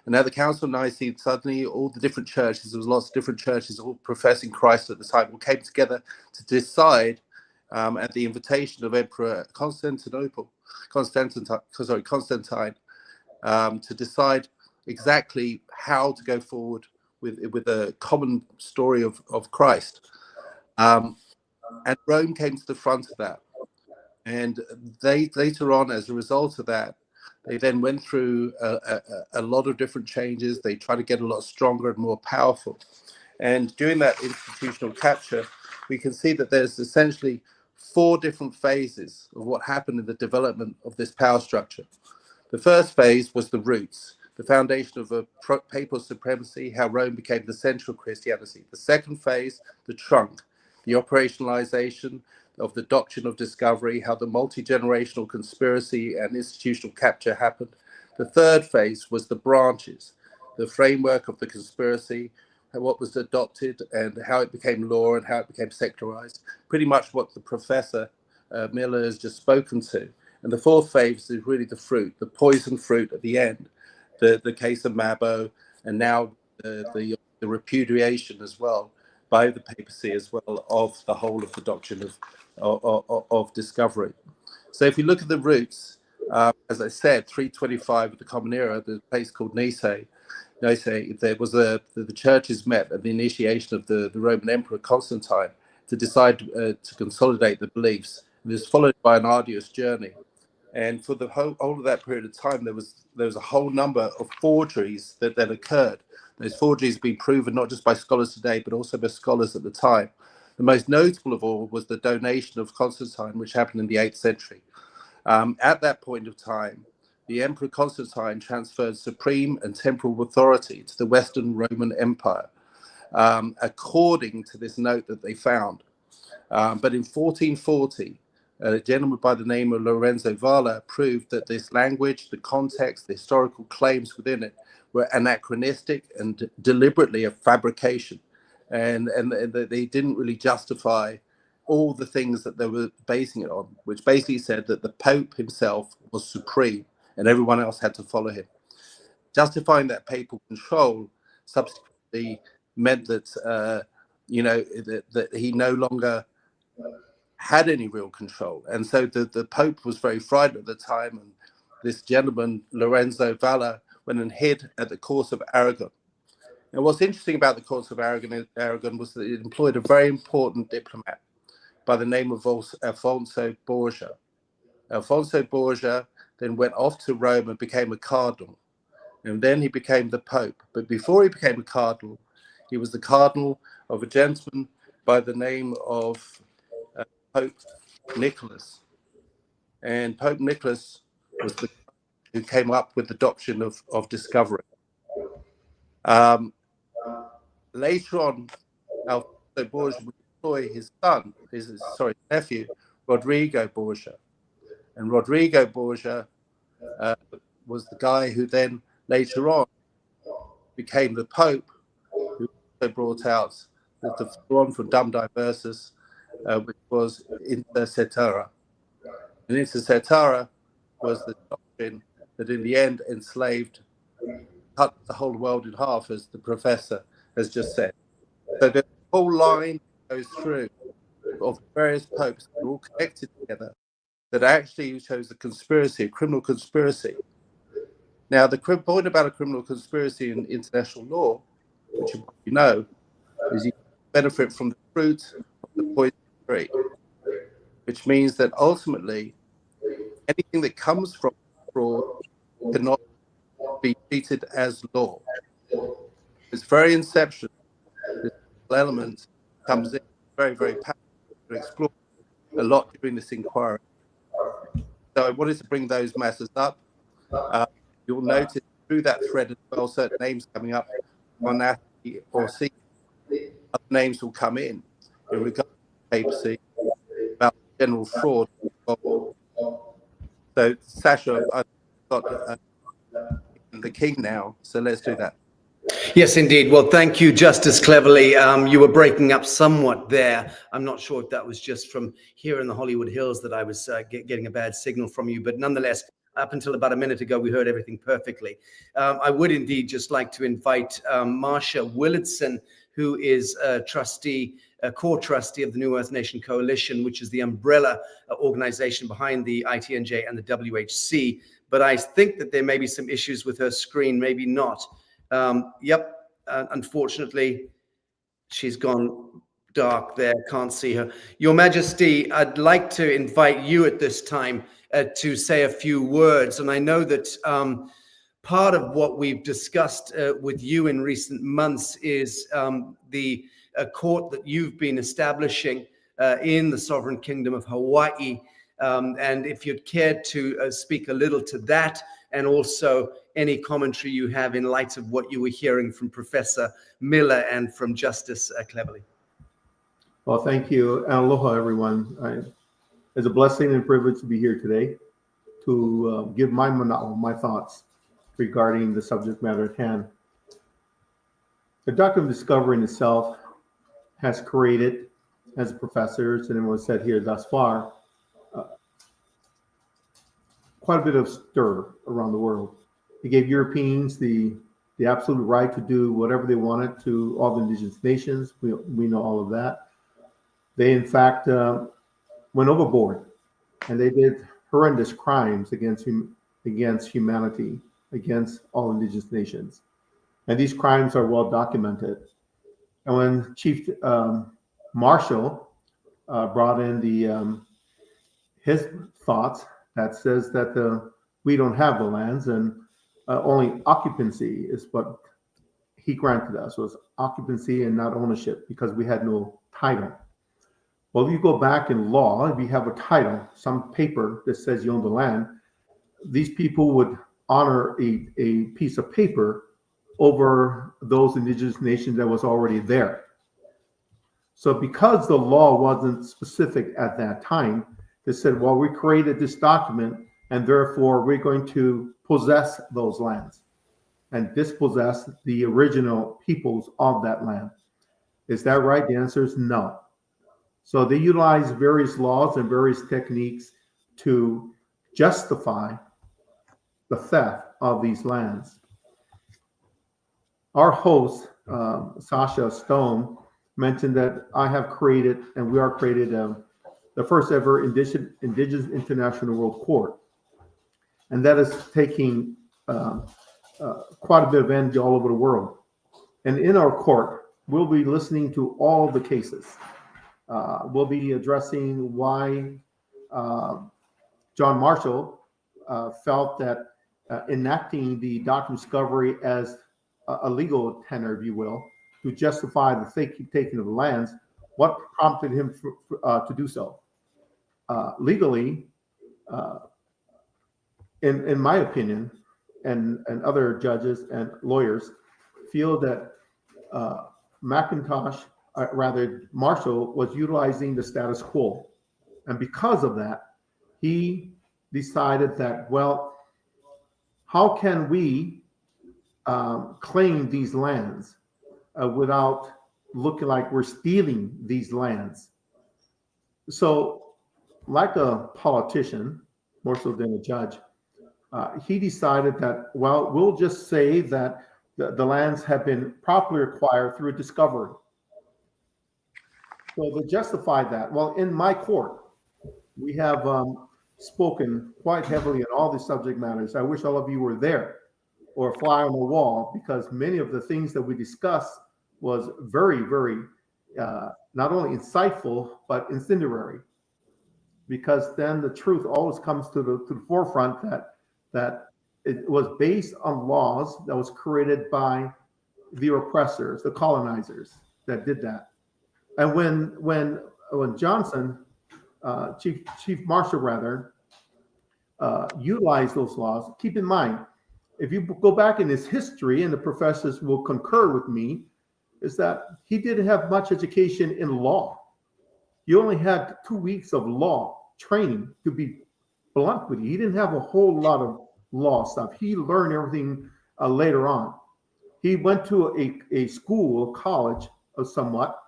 and at the Council of Nicaea, suddenly all the different churches, there was lots of different churches all professing Christ at the time, all came together to decide at the invitation of Emperor Constantine, to decide exactly how to go forward with a common story of Christ. And Rome came to the front of that. And they later on, as a result of that, they then went through a lot of different changes. They tried to get a lot stronger and more powerful. And during that institutional capture, we can see that there's essentially 4 different phases of what happened in the development of this power structure. The first phase was the roots, the foundation of a papal supremacy, how Rome became the central Christianity. The second phase, the trunk, the operationalization of the Doctrine of Discovery, how the multi-generational conspiracy and institutional capture happened. The third phase was the branches, the framework of the conspiracy, and what was adopted and how it became law and how it became secularized. Pretty much what the Professor Miller has just spoken to. And the fourth phase is really the fruit, the poison fruit at the end, the case of Mabo, and now the repudiation as well by the papacy as well of the whole of the Doctrine of Discovery. So if you look at the roots, as I said, 325 of the Common Era, the place called Nicaea, there was the churches met at the initiation of the Roman Emperor Constantine to decide to consolidate the beliefs. It was followed by an arduous journey. And for the whole of that period of time, there was a whole number of forgeries that then occurred. Those forgeries being proven not just by scholars today, but also by scholars at the time. The most notable of all was the donation of Constantine, which happened in the 8th century. At that point of time, the Emperor Constantine transferred supreme and temporal authority to the Western Roman Empire, according to this note that they found. But in 1440, a gentleman by the name of Lorenzo Valla proved that this language, the context, the historical claims within it were anachronistic and deliberately a fabrication. And they didn't really justify all the things that they were basing it on, which basically said that the Pope himself was supreme and everyone else had to follow him. Justifying that papal control subsequently meant that, that he no longer had any real control. And so the Pope was very frightened at the time. And this gentleman, Lorenzo Valla, went and hid at the court of Aragon. And what's interesting about the court of Aragon was that it employed a very important diplomat by the name of Alfonso Borgia. Alfonso Borgia then went off to Rome and became a cardinal. And then he became the Pope. But before he became a cardinal, he was the cardinal of a gentleman by the name of Pope Nicholas. And Pope Nicholas was the who came up with the doctrine of discovery. Later on, Alfonso Borgia would employ his nephew, Rodrigo Borgia. And Rodrigo Borgia was the guy who then later on became the Pope, who also brought out the one from Dum Diversus, which was Inter Cetera. And Inter Cetera was the doctrine that in the end cut the whole world in half, as the professor has just said. So the whole line goes through of various popes that are all connected together that actually shows a conspiracy, a criminal conspiracy. Now, the point about a criminal conspiracy in international law, which you probably know, is you benefit from the fruit of the poison tree, which means that ultimately anything that comes from fraud cannot be treated as law. Its very inception, this element comes in very, very powerful to explore a lot during this inquiry. So I wanted to bring those matters up. You'll notice through that thread as well, certain names coming up on Monarchy or C. Other names will come in regard to papacy, about general fraud. So, Sacha, I've got the king now, so let's do that. Yes, indeed. Well, thank you, Justice Cleverly. You were breaking up somewhat there. I'm not sure if that was just from here in the Hollywood Hills that I was getting a bad signal from you, but nonetheless, up until about a minute ago, we heard everything perfectly. I would indeed just like to invite Marcia Willardson, who is a trustee, a core trustee of the New Earth Nation Coalition, which is the umbrella organization behind the ITNJ and the WHC. But I think that there may be some issues with her screen, maybe not. Unfortunately, she's gone dark there, can't see her. Your Majesty, I'd like to invite you at this time to say a few words. And I know that part of what we've discussed with you in recent months is the court that you've been establishing in the sovereign kingdom of Hawaii. And if you'd care to speak a little to that, and also any commentary you have in light of what you were hearing from Professor Miller and from Justice Cleverly. Well, thank you. And aloha, everyone. It's a blessing and privilege to be here today to give my thoughts regarding the subject matter at hand. The doctrine of discovery in itself has created, as professors and everyone said here thus far, quite a bit of stir around the world. It gave Europeans the absolute right to do whatever they wanted to all the indigenous nations. We know all of that. They, in fact, went overboard, and they did horrendous crimes against humanity, against all indigenous nations. And these crimes are well documented. And when Chief Marshall brought in his thoughts, that says that we don't have the lands, and only occupancy is what he granted us, was occupancy and not ownership, because we had no title. Well, if you go back in law, if you have a title, some paper that says you own the land, these people would honor a piece of paper over those indigenous nations that was already there. So because the law wasn't specific at that time, they said, well, we created this document and therefore we're going to possess those lands and dispossess the original peoples of that land. Is that right? The answer is no. So they utilize various laws and various techniques to justify the theft of these lands. Our host, Sacha Stone, mentioned that I have created, and we are created, the first ever Indigenous International World Court. And that is taking quite a bit of energy all over the world. And in our court, we'll be listening to all the cases. We'll be addressing why John Marshall felt that enacting the doctrine of discovery as a legal tender, if you will, to justify the taking of the lands, what prompted him to do so. Legally, in my opinion, and other judges and lawyers feel that Marshall was utilizing the status quo. And because of that, he decided that, well, how can we claim these lands without looking like we're stealing these lands? So, like a politician, more so than a judge, he decided that, well, we'll just say that the lands have been properly acquired through a discovery. So to justify that, well, in my court, we have spoken quite heavily on all these subject matters. I wish all of you were there or a fly on the wall, because many of the things that we discussed was very, very not only insightful, but incendiary. Because then the truth always comes to the forefront that it was based on laws that was created by the oppressors, the colonizers that did that. And when Johnson, Chief Marshal rather, utilized those laws, keep in mind, if you go back in his history, and the professors will concur with me, is that he didn't have much education in law. You only had 2 weeks of law training, to be blunt with you. He didn't have a whole lot of law stuff. He learned everything later on. He went to a school, a college, somewhat,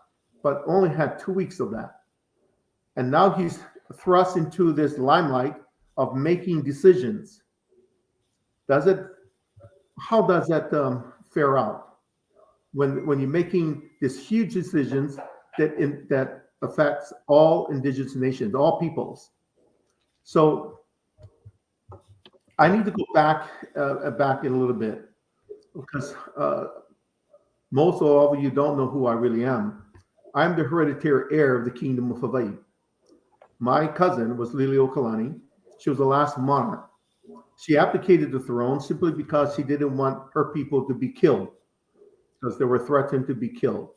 but only had 2 weeks of that. And now he's thrust into this limelight of making decisions. How does that fare out? When you're making these huge decisions that affects all indigenous nations, all peoples. So I need to go back in a little bit, because most of all of you don't know who I really am. I'm the hereditary heir of the Kingdom of Hawaii. My cousin was Liliuokalani. She was the last monarch. She abdicated the throne simply because she didn't want her people to be killed, because they were threatened to be killed.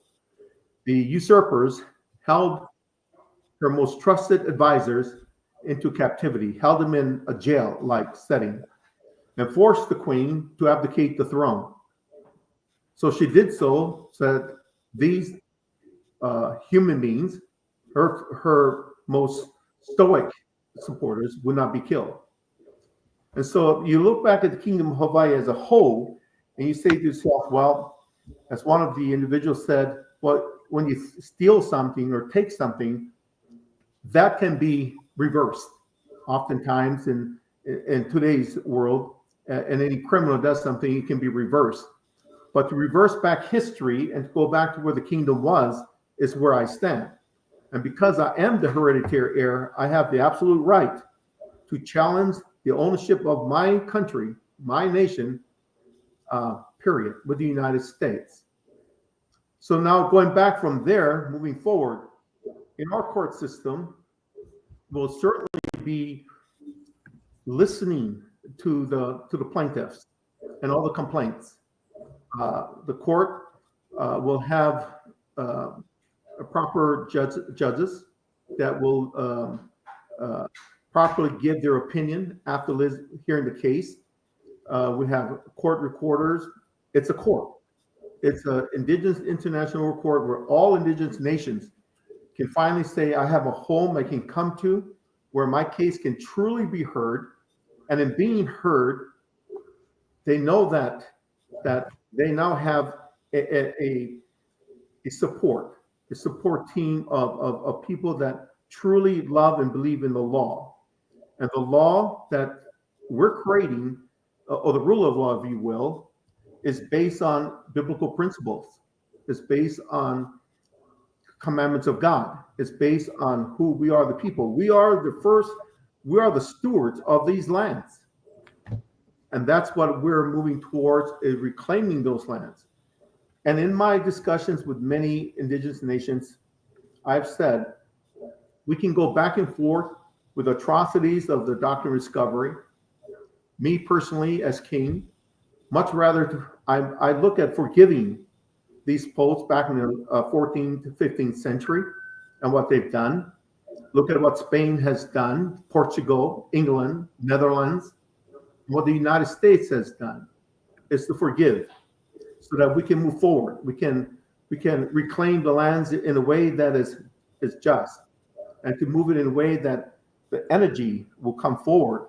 The usurpers held her most trusted advisors into captivity, held them in a jail-like setting, and forced the queen to abdicate the throne. So she did so that these human beings, her most stoic supporters, would not be killed. And so you look back at the Kingdom of Hawaii as a whole, and you say to yourself, well, as one of the individuals said, well, when you steal something or take something, that can be reversed. Oftentimes in today's world, and any criminal does something, it can be reversed. But to reverse back history and to go back to where the kingdom was is where I stand. And because I am the hereditary heir, I have the absolute right to challenge the ownership of my country, my nation, period, with the United States. So now going back from there, moving forward, in our court system, we'll certainly be listening to the plaintiffs and all the complaints. The court will have proper judges that will properly give their opinion after hearing the case. We have court recorders. It's a court. It's an Indigenous International Court where all Indigenous nations can finally say, I have a home I can come to where my case can truly be heard. And in being heard, they know that they now have a support team of people that truly love and believe in the law. And the law that we're creating, or the rule of law, if you will, is based on biblical principles. It's based on commandments of God. It's based on who we are, the people. We are the stewards of these lands. And that's what we're moving towards, is reclaiming those lands. And in my discussions with many indigenous nations, I've said we can go back and forth with atrocities of the Doctrine of Discovery. Me personally, as king, much rather, I look at forgiving these poets back in the 14th to 15th century and what they've done. Look at what Spain has done, Portugal, England, Netherlands. What the United States has done is to forgive, so that we can move forward. We can reclaim the lands in a way that is just, and to move it in a way that the energy will come forward.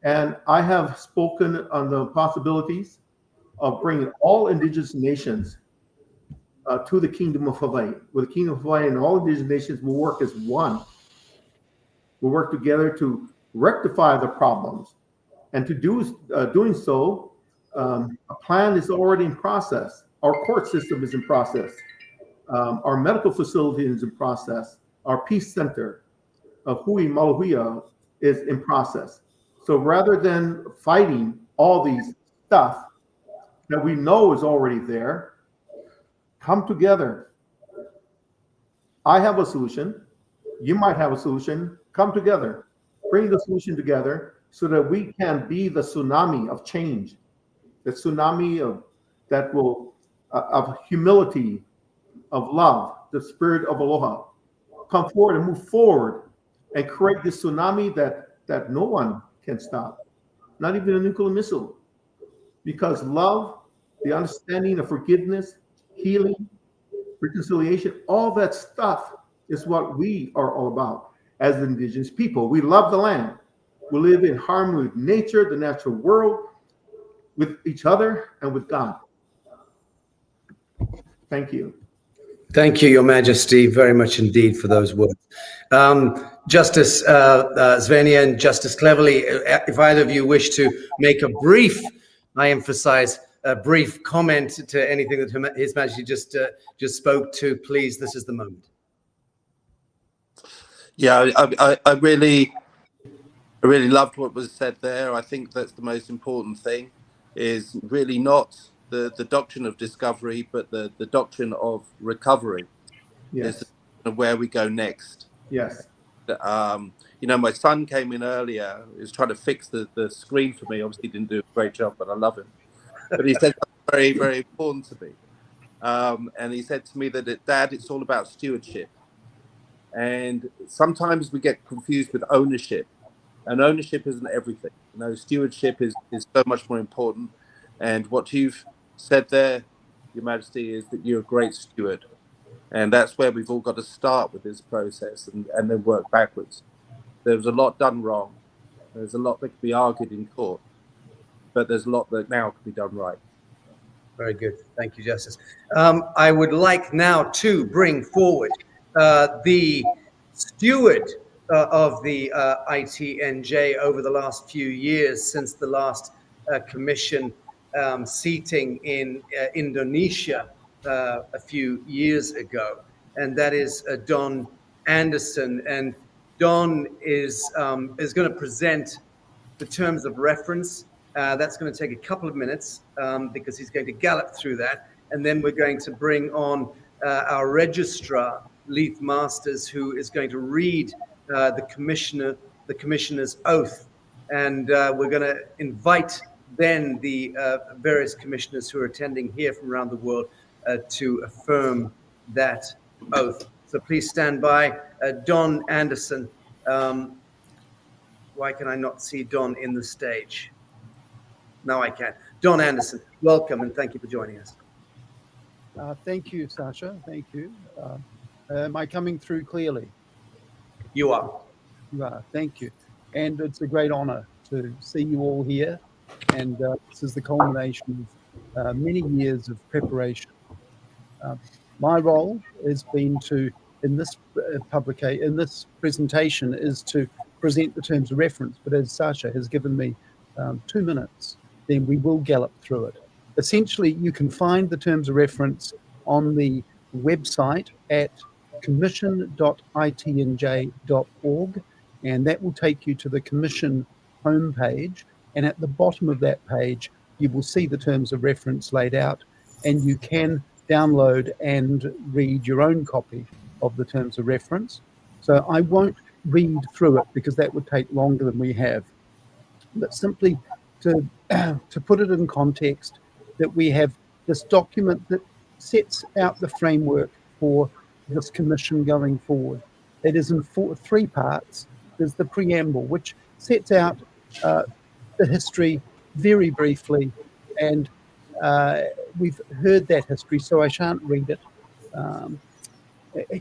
And I have spoken on the possibilities of bringing all indigenous nations to the Kingdom of Hawaii, where the Kingdom of Hawaii and all indigenous nations will work as one. We'll work together to rectify the problems, and to doing so, a plan is already in process. Our court system is in process. Our medical facility is in process. Our peace center of Hui Maluhia is in process. So rather than fighting all these stuff that we know is already there, come together. I have a solution. You might have a solution. Come together. Bring the solution together so that we can be the tsunami of change, the tsunami of humility, of love, the spirit of aloha. Come forward and move forward and create this tsunami that no one can stop, not even a nuclear missile. Because love, the understanding of forgiveness, healing, reconciliation, all that stuff is what we are all about as indigenous people. We love the land. We live in harmony with nature, the natural world, with each other, and with God. Thank you. Thank you, Your Majesty, very much indeed for those words. Justice Zvenia and Justice Cleverly, if either of you wish to make a brief, I emphasize, a brief comment to anything that His Majesty just spoke to, please, this is the moment. Yeah, I really loved what was said there. I think that's the most important thing, is really not the doctrine of discovery, but the doctrine of recovery. Yes. Is where we go next. Yes. My son came in earlier. He was trying to fix the screen for me. Obviously, he didn't do a great job, but I love him. But he said something very, very important to me. And he said to me that, Dad, it's all about stewardship. And sometimes we get confused with ownership. And ownership isn't everything. Stewardship is so much more important. And what you've said there, Your Majesty, is that you're a great steward. And that's where we've all got to start with this process and then work backwards. There was a lot done wrong. There's a lot that could be argued in court. But there's a lot that now could be done right. Very good. Thank you, Justice. I would like now to bring forward the steward of the ITNJ over the last few years, since the last commission seating in Indonesia a few years ago, and that is Don Anderson. And Don is going to present the terms of reference. That's going to take a couple of minutes because he's going to gallop through that, and then we're going to bring on our registrar, Leith Masters, who is going to read the commissioner's oath, and we're going to invite then the various commissioners who are attending here from around the world to affirm that oath. So please stand by. Don Anderson. Why can I not see Don in the stage? Now I can. Don Anderson, welcome and thank you for joining us. Thank you, Sacha. Thank you. Am I coming through clearly? You are. You are. Thank you. And it's a great honor to see you all here. And this is the culmination of many years of preparation. My role has been to, in this presentation, is to present the terms of reference. But as Sacha has given me 2 minutes, then we will gallop through it. Essentially, you can find the terms of reference on the website at commission.itnj.org, and that will take you to the Commission homepage. And at the bottom of that page, you will see the terms of reference laid out, and you can download and read your own copy of the terms of reference. So I won't read through it because that would take longer than we have. But simply to put it in context, that we have this document that sets out the framework for this commission going forward. It is in 3 parts. There's the preamble, which sets out the history very briefly, and we've heard that history, so I shan't read it.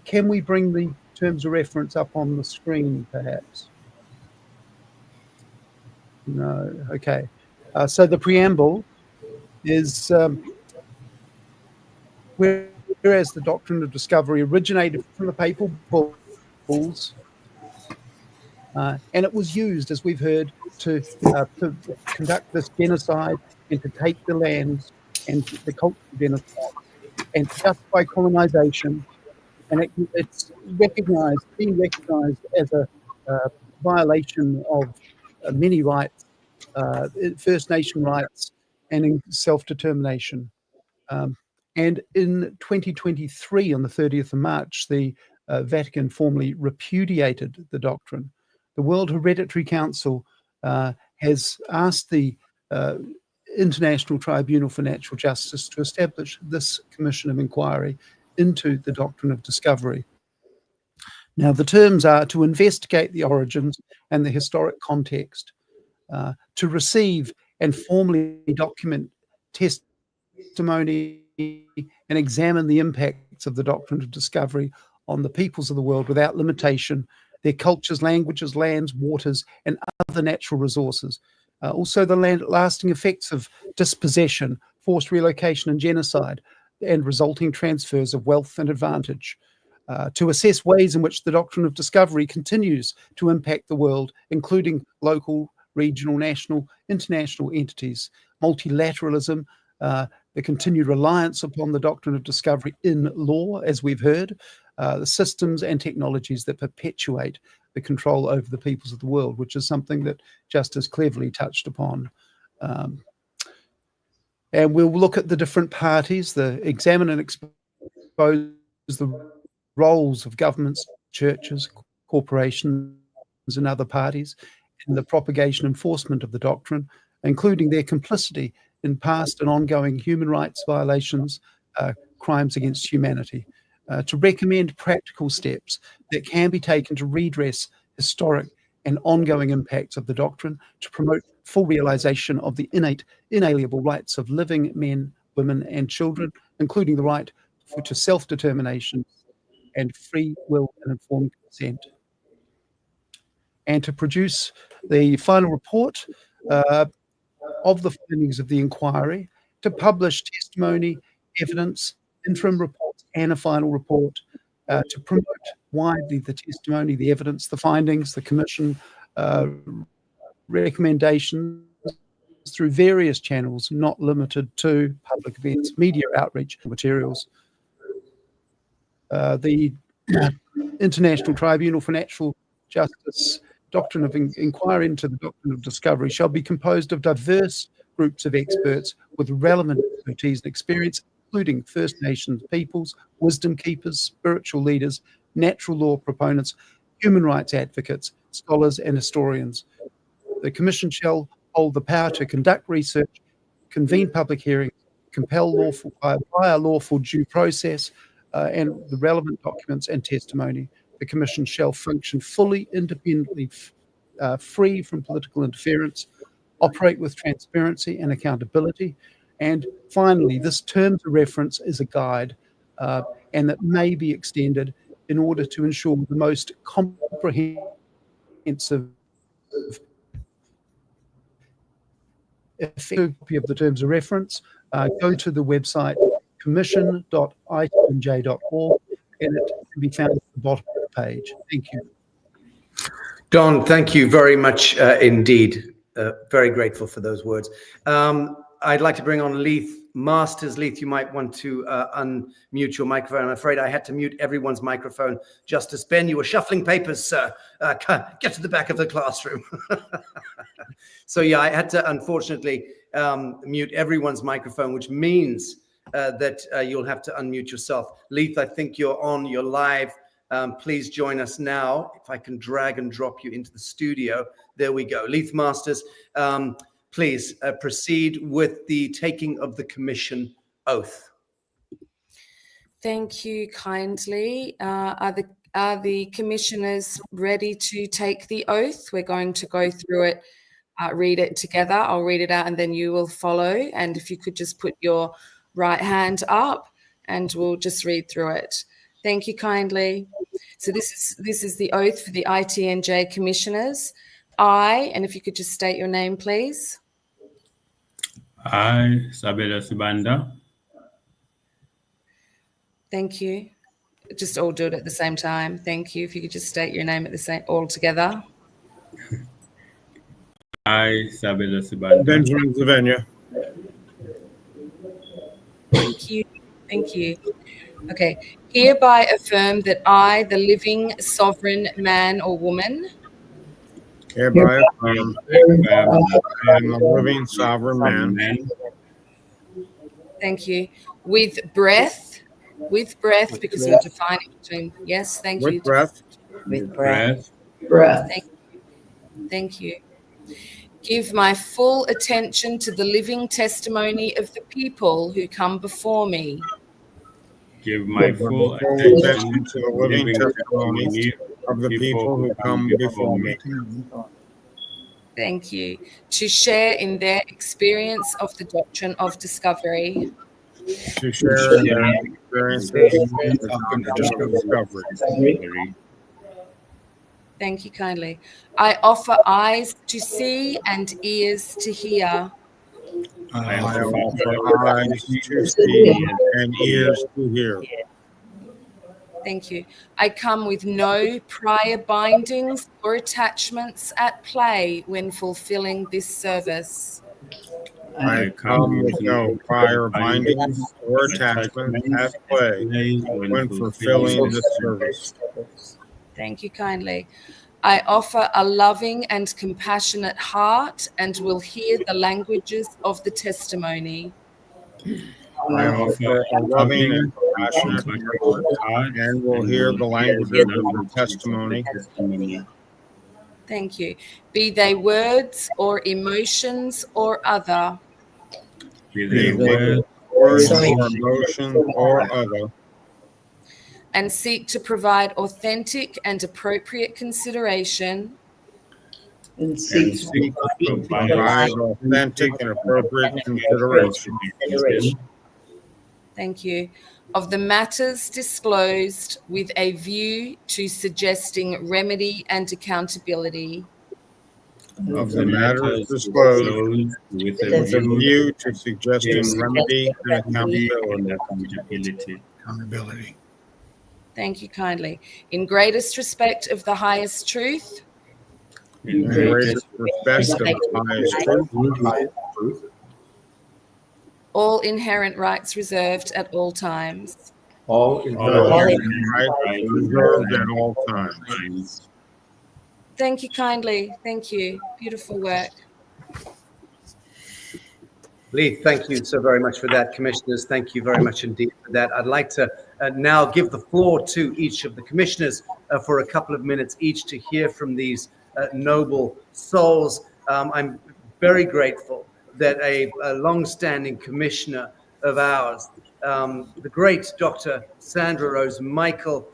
Can we bring the terms of reference up on the screen, perhaps? No. Okay. So the preamble is, whereas the doctrine of discovery originated from the papal bulls, and it was used, as we've heard, to conduct this genocide and to take the lands and the cultural genocide and to justify colonization, and it's being recognized as a violation of many rights, First Nation rights, and in self-determination. And in 2023, on the 30th of March, the Vatican formally repudiated the doctrine. The World Hereditary Council has asked the International Tribunal for Natural Justice to establish this commission of inquiry into the doctrine of discovery. Now, the terms are to investigate the origins and the historic context, to receive and formally document testimony and examine the impacts of the doctrine of discovery on the peoples of the world without limitation, their cultures, languages, lands, waters, and other natural resources. Also, the lasting effects of dispossession, forced relocation, and genocide, and resulting transfers of wealth and advantage. To assess ways in which the doctrine of discovery continues to impact the world, including local, regional, national, international entities, multilateralism, the continued reliance upon the doctrine of discovery in law, as we've heard, the systems and technologies that perpetuate the control over the peoples of the world, which is something that Justice cleverly touched upon. And we'll look at the different parties, examine and expose the roles of governments, churches, corporations, and other parties in the propagation and enforcement of the doctrine, including their complicity in past and ongoing human rights violations, crimes against humanity, to recommend practical steps that can be taken to redress historic and ongoing impacts of the doctrine, to promote full realization of the innate, inalienable rights of living men, women, and children, including the right to self-determination and free will and informed consent, and to produce the final report of the findings of the inquiry, to publish testimony, evidence, interim reports, and a final report, to promote widely the testimony, the evidence, the findings, the commission recommendations through various channels, not limited to public events, media outreach materials. The International Tribunal for Natural Justice doctrine of inquiry into the doctrine of discovery shall be composed of diverse groups of experts with relevant expertise and experience, including First Nations peoples, wisdom keepers, spiritual leaders, natural law proponents, human rights advocates, scholars, and historians. The Commission shall hold the power to conduct research, convene public hearings, compel via lawful due process, and the relevant documents and testimony. The Commission shall function fully independently, free from political interference, operate with transparency and accountability. And finally, this terms of reference is a guide, and that may be extended in order to ensure the most comprehensive copy of the terms of reference. Go to the website commission.itnj.org and it can be found at the bottom of the page. Thank you. Don, thank you very much indeed. Very grateful for those words. I'd like to bring on Leith Masters. Leith, you might want to unmute your microphone. I'm afraid I had to mute everyone's microphone. Justice Ben, you were shuffling papers, sir. Get to the back of the classroom. So yeah, I had to unfortunately mute everyone's microphone, which means that you'll have to unmute yourself. Leith, I think you're on, you're live. Please join us now. If I can drag and drop you into the studio. There we go. Leith Masters, please proceed with the taking of the commission oath. Thank you kindly. Are the commissioners ready to take the oath? We're going to go through it, read it together. I'll read it out and then you will follow. And if you could just put your right hand up and we'll just read through it. Thank you kindly. So this is the oath for the ITNJ commissioners. And if you could just state your name, please. I, Sabelo Subanda. Thank you. Just all do it at the same time. Thank you. If you could just state your name at the same, all together. I, Sabelo Subanda. Benjamin Zvenia. Thank you. Thank you. Okay. Hereby affirm that I, the living sovereign man or woman, Hereby affirm that I am a living sovereign man. Thank you. With breath, because we're defining between, yes, thank you. With breath. With breath. Thank you. Give my full attention to the living testimony of the people who come before me. Give my full attention to the living testimony of the people who come before me. Thank you. To share in their experience of the doctrine of discovery. To share in their experience of the doctrine of discovery. Thank you kindly. I offer eyes to see and ears to hear. I offer eyes to see and ears to hear. Thank you. I come with no prior bindings or attachments at play when fulfilling this service. I come with no prior bindings or attachments at play when fulfilling this service. Thank you kindly. I offer a loving and compassionate heart and will hear the languages of the testimony. I offer a loving and compassionate heart and will hear the languages of the testimony. Thank you. Be they words or emotions or other. Be they words or emotions or other. And seek to provide authentic and appropriate consideration. And seek to provide authentic and appropriate consideration. Thank you. Of the matters disclosed with a view to suggesting remedy and accountability. Of the matters disclosed with a view to suggesting remedy and accountability. Thank you kindly. In greatest respect of the highest truth. In greatest respect of the highest truth. All inherent rights reserved at all times. All inherent rights reserved at all times. Thank you kindly. Thank you. Beautiful work. Lee, thank you so very much for that. Commissioners, thank you very much indeed for that. I'd like to now give the floor to each of the commissioners for a couple of minutes each to hear from these noble souls. I'm very grateful that a long-standing commissioner of ours, the great Dr. Sandra Rose Michael,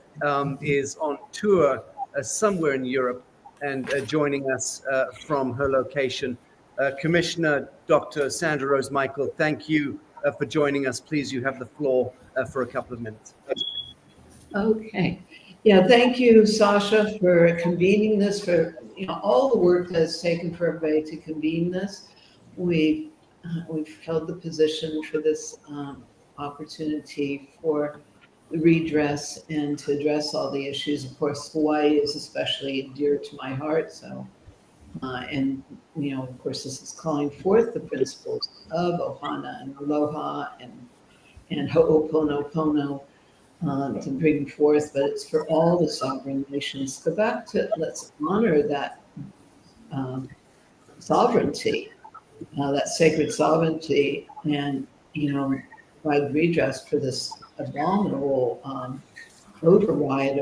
is on tour somewhere in Europe and joining us from her location. Commissioner Dr. Sandra Rose Michael, thank you for joining us. Please, you have the floor for a couple of minutes. Okay. Yeah, thank you, Sacha, for convening this, for all the work that's taken for everybody to convene this. We've held the position for this opportunity for the redress and to address all the issues. Of course, Hawaii is especially dear to my heart. So, and of course, this is calling forth the principles of Ohana and Aloha and Ho'oponopono. To bring forth, but it's for all the sovereign nations. Go back to, let's honor that sovereignty, that sacred sovereignty, and provide redress for this abominable override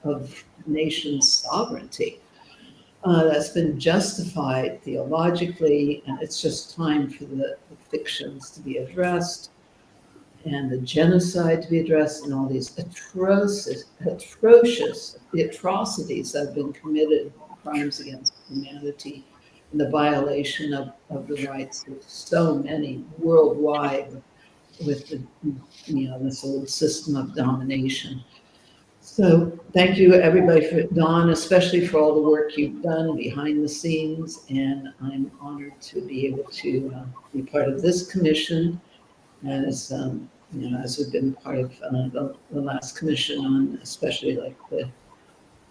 of nations' sovereignty that's been justified theologically, and it's just time for the fictions to be addressed, and the genocide to be addressed, and all these atrocious the atrocities that have been committed, crimes against humanity, and the violation of the rights of so many worldwide with the this old system of domination. So thank you everybody for Don, especially for all the work you've done behind the scenes, and I'm honored to be able to be part of this commission as as we've been part of the last commission on, especially like the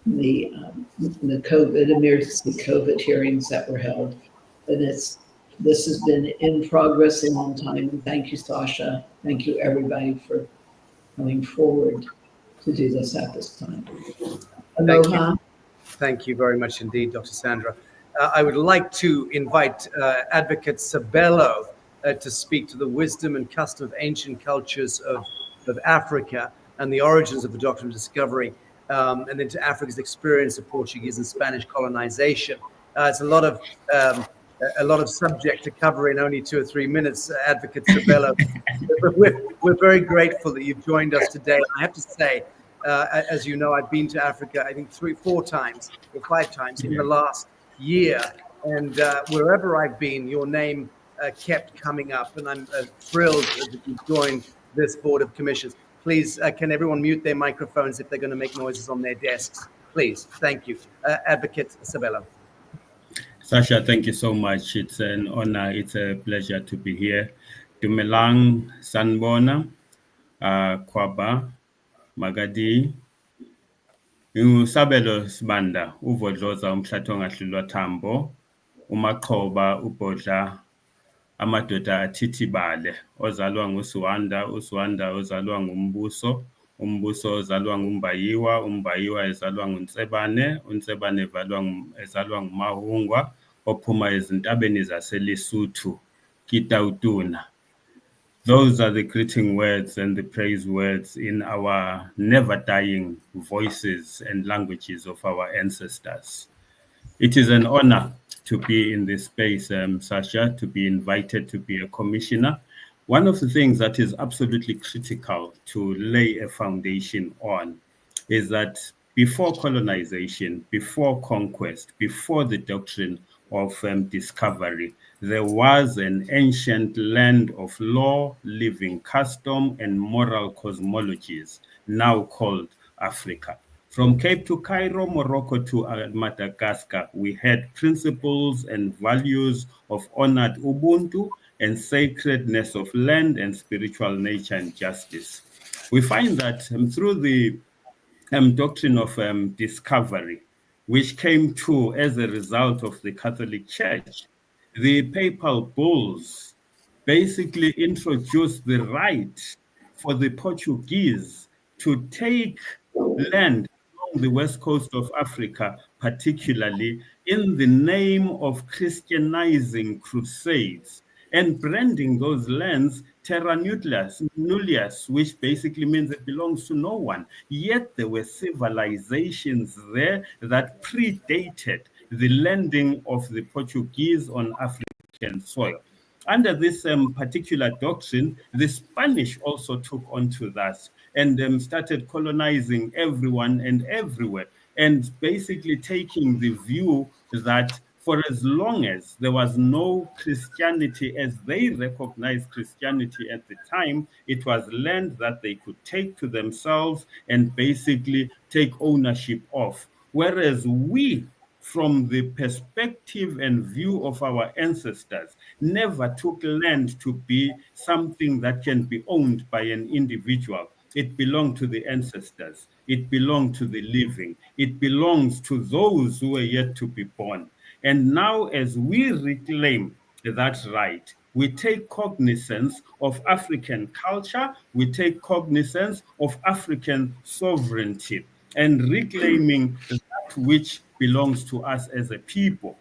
COVID emergency COVID hearings that were held. And this has been in progress a long time. And thank you, Sacha. Thank you, everybody, for coming forward to do this at this time. Aloha. Thank you very much indeed, Dr. Sandra. I would like to invite Advocate Sabelo to speak to the wisdom and custom of ancient cultures of Africa and the origins of the Doctrine of Discovery, and then to Africa's experience of Portuguese and Spanish colonization. It's a lot of subject to cover in only 2 or 3 minutes, Advocate Sabelo. we're very grateful that you've joined us today. I have to say, as you know, I've been to Africa, I think 3, 4 times or 5 times in the last year, and wherever I've been, your name kept coming up, and I'm thrilled that you joined this Board of Commissioners. Please, can everyone mute their microphones if they're going to make noises on their desks? Please, thank you. Advocate Sabelo. Sacha, thank you so much. It's an honor. It's a pleasure to be here. Dumelang Sanbona, Kwaba, Magadi, Sabelo Sibanda, Uvodloza umhlathonga hlulwa thambo, uMaqhoba ubhodla amadoda athithibale, ozalwa nguSwanda, uSwanda ozalwa ngumbuso, umbuso ozalwa ngumbayiwa, umbayiwa ezalwa nguNtsebane, uNtsebane ezalwa ngumahungwa, ophuma ezintabeni zaseLesotho, Kitautuna. Those are the greeting words and the praise words in our never-dying voices and languages of our ancestors. It is an honor to be in this space, Sacha, to be invited to be a commissioner. One of the things that is absolutely critical to lay a foundation on is that before colonization, before conquest, before the doctrine of discovery, there was an ancient land of law, living custom, and moral cosmologies, now called Africa. From Cape to Cairo, Morocco to Madagascar, we had principles and values of honored Ubuntu and sacredness of land and spiritual nature and justice. We find that through the doctrine of discovery, which came to as a result of the Catholic Church, the papal bulls basically introduced the right for the Portuguese to take land along the west coast of Africa, particularly in the name of Christianizing crusades and branding those lands terra nullius, which basically means it belongs to no one. Yet there were civilizations there that predated the landing of the Portuguese on African soil. Under this particular doctrine, the Spanish also took onto that and started colonizing everyone and everywhere, and basically taking the view that for as long as there was no Christianity as they recognized Christianity at the time, it was land that they could take to themselves and basically take ownership of. Whereas we, from the perspective and view of our ancestors, never took land to be something that can be owned by an individual. It belonged to the ancestors. It belonged to the living. It belongs to those who are yet to be born. And now, as we reclaim that right, we take cognizance of African culture, we take cognizance of African sovereignty, and reclaiming that which belongs to us as a people.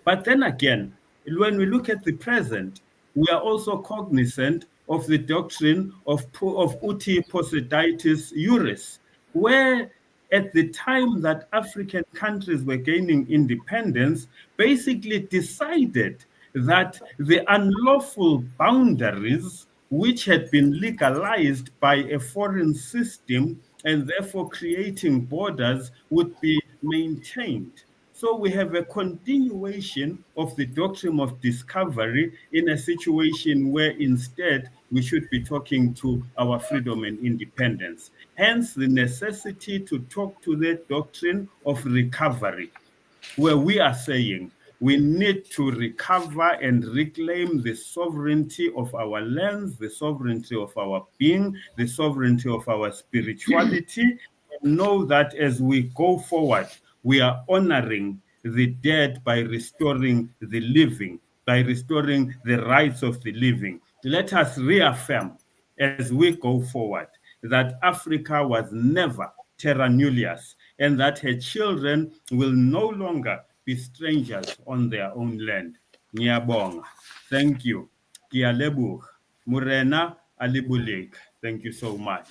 But then again, when we look at the present, we are also cognizant of the doctrine of uti possidetis juris, where at the time that African countries were gaining independence, basically decided that the unlawful boundaries which had been legalized by a foreign system and therefore creating borders would be maintained. So we have a continuation of the doctrine of discovery in a situation where instead we should be talking to our freedom and independence. Hence the necessity to talk to the doctrine of recovery, where we are saying we need to recover and reclaim the sovereignty of our lands, the sovereignty of our being, the sovereignty of our spirituality, and know that as we go forward, we are honoring the dead by restoring the living, by restoring the rights of the living. Let us reaffirm as we go forward that Africa was never terra nullius and that her children will no longer be strangers on their own land. Ngiyabonga. Thank you. Kialebuk. Murena Alibulek. Thank you so much.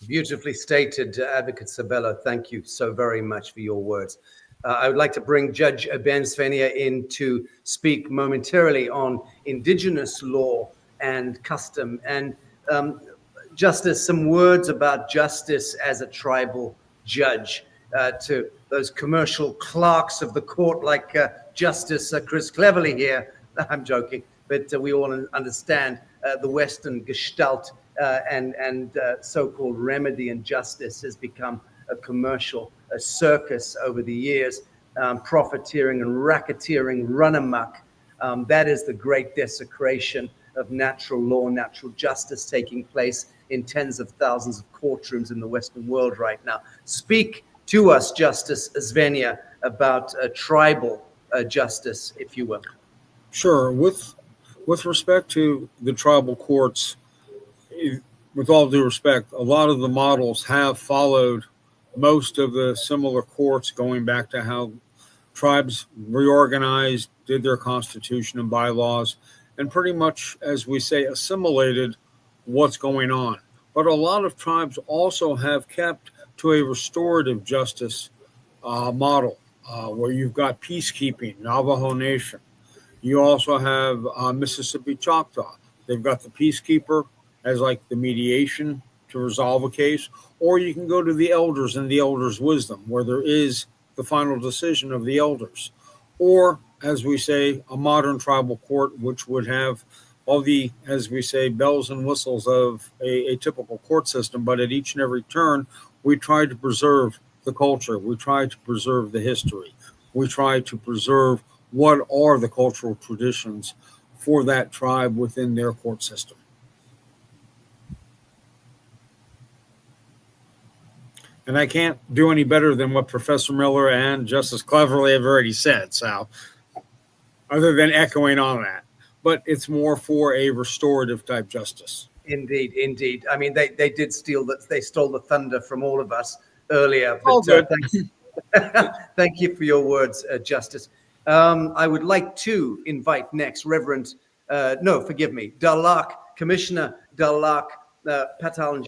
Beautifully stated, Advocate Sabelo. Thank you so very much for your words. I would like to bring Judge Ben Zvenia in to speak momentarily on Indigenous law and custom. And Justice, some words about justice as a tribal judge to those commercial clerks of the court like Justice Chris Cleverly here. I'm joking, but we all understand the Western gestalt and so-called remedy and justice has become a commercial, a circus over the years, profiteering and racketeering run amok. That is the great desecration of natural law, natural justice taking place in tens of thousands of courtrooms in the Western world right now. Speak to us, Justice Zvenia, about tribal justice, if you will. Sure. With respect to the tribal courts, with all due respect, a lot of the models have followed most of the similar courts going back to how tribes reorganized, did their constitution and bylaws, and pretty much, as we say, assimilated what's going on. But a lot of tribes also have kept to a restorative justice model where you've got peacekeeping, Navajo Nation. You also have Mississippi Choctaw. They've got the peacekeeper as like the mediation to resolve a case, or you can go to the elders and the elders' wisdom, where there is the final decision of the elders. Or, as we say, a modern tribal court, which would have all the, as we say, bells and whistles of a typical court system, but at each and every turn, we try to preserve the culture, we try to preserve the history, we try to preserve what are the cultural traditions for that tribe within their court system. And I can't do any better than what Professor Miller and Justice Cleverly have already said, so other than echoing on that. But it's more for a restorative type justice. Indeed, indeed. I mean, they did steal that. They stole the thunder from all of us earlier. But, all good. Thank you for your words, Justice. I would like to invite next Reverend, Dahlahk, Commissioner Dahlahk Pahtahlngee,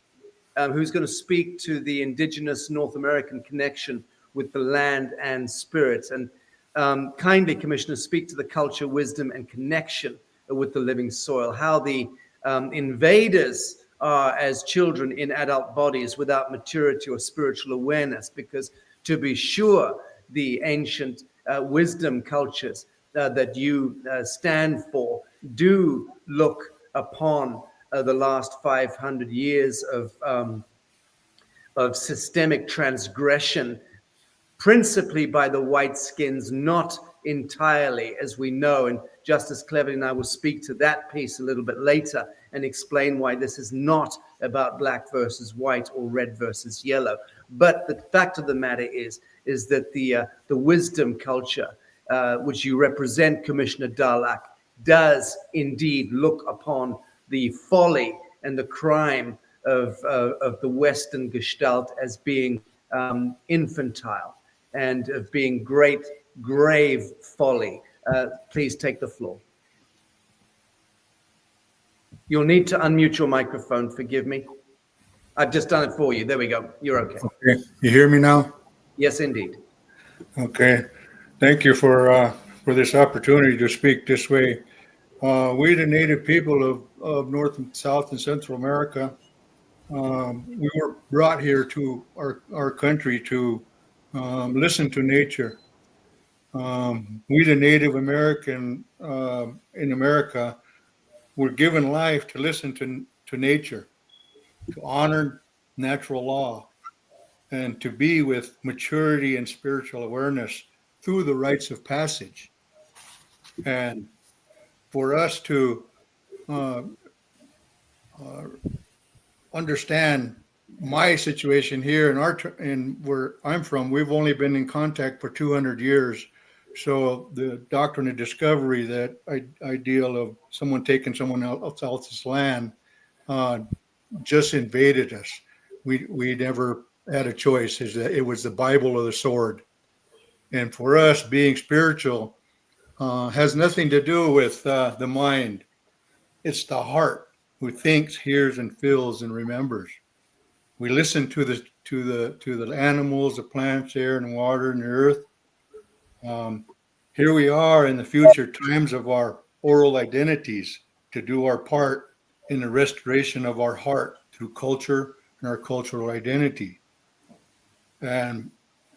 who's going to speak to the Indigenous North American connection with the land and spirit. And kindly, Commissioner, speak to the culture, wisdom, and connection with the living soil, how the invaders are as children in adult bodies without maturity or spiritual awareness, because to be sure, the ancient wisdom cultures that you stand for do look upon the last 500 years of systemic transgression, principally by the white skins, not entirely, as we know. And Justice Cleverly and I will speak to that piece a little bit later and explain why this is not about black versus white or red versus yellow. But the fact of the matter is that the wisdom culture, which you represent, Commissioner Dahlahk, does indeed look upon the folly and the crime of the Western Gestalt as being infantile and of being great, grave folly. Please take the floor. You'll need to unmute your microphone. Forgive me. I've just done it for you. There we go. You're okay. Okay. You hear me now? Yes, indeed. Okay. Thank you for this opportunity to speak this way. We, the native people of North and South and Central America, we were brought here to our country to listen to nature. We, the Native American in America, were given life to listen to nature, to honor natural law, and to be with maturity and spiritual awareness through the rites of passage. And for us to understand my situation here and where I'm from, we've only been in contact for 200 years. So the doctrine of discovery, that ideal of someone taking someone else's land, just invaded us. We never had a choice. It was the Bible or the sword. And for us, being spiritual has nothing to do with the mind. It's the heart who thinks, hears, and feels and remembers. We listen to the animals, the plants, air, and water, and the earth. Here we are in the future times of our oral identities to do our part in the restoration of our heart through culture and our cultural identity. And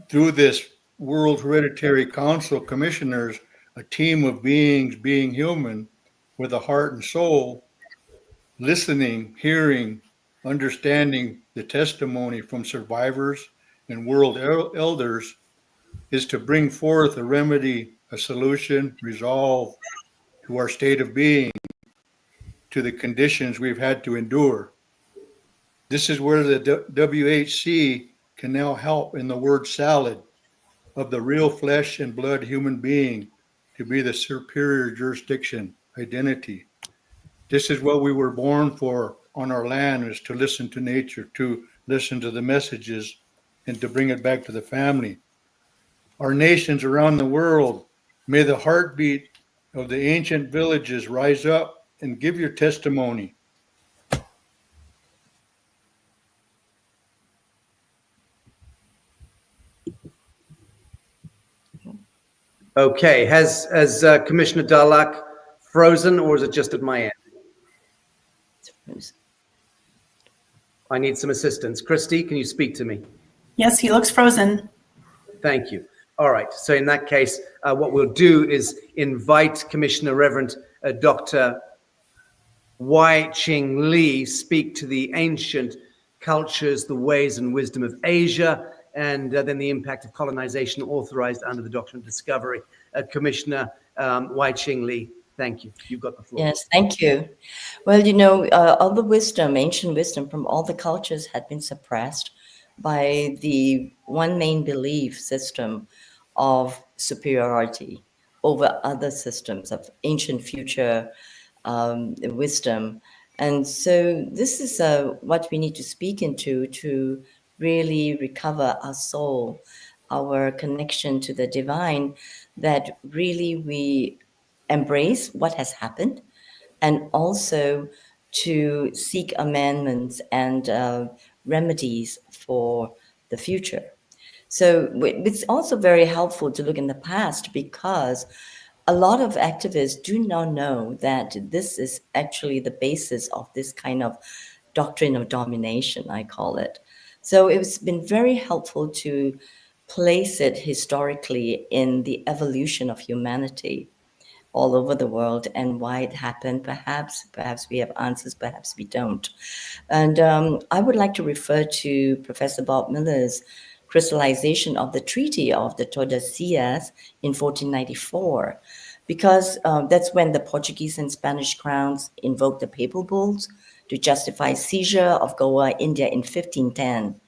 through this World Hereditary Council commissioners, a team of beings being human with a heart and soul, listening, hearing, understanding the testimony from survivors and world elders, is to bring forth a remedy, a solution, resolve to our state of being, to the conditions we've had to endure. This is where the WHC can now help in the word salad of the real flesh and blood human being to be the superior jurisdiction identity. This is what we were born for on our land, is to listen to nature, to listen to the messages, and to bring it back to the family. Our nations around the world, may the heartbeat of the ancient villages rise up and give your testimony. Okay, has Commissioner Dahlahk frozen, or is it just at my end? It's frozen. I need some assistance. Christy, can you speak to me? Yes, he looks frozen. Thank you. All right, so in that case, what we'll do is invite Commissioner Reverend Dr. Wai-Ching Lee speak to the ancient cultures, the ways and wisdom of Asia, and then the impact of colonization authorized under the Doctrine of Discovery. Commissioner Wai-Ching Lee, thank you. You've got the floor. Yes, thank you. Well, you know, all the wisdom, ancient wisdom from all the cultures had been suppressed by the one main belief system of superiority over other systems of ancient future wisdom. And so this is what we need to speak into to really recover our soul, our connection to the divine, that really we embrace what has happened, and also to seek amendments and remedies for the future. So it's also very helpful to look in the past, because a lot of activists do not know that this is actually the basis of this kind of doctrine of domination, I call it. So it's been very helpful to place it historically in the evolution of humanity all over the world and why it happened. Perhaps we have answers, perhaps we don't. And I would like to refer to Professor Bob Miller's crystallization of the Treaty of the Tordesillas in 1494, because that's when the Portuguese and Spanish crowns invoked the papal bulls to justify seizure of Goa, India in 1510,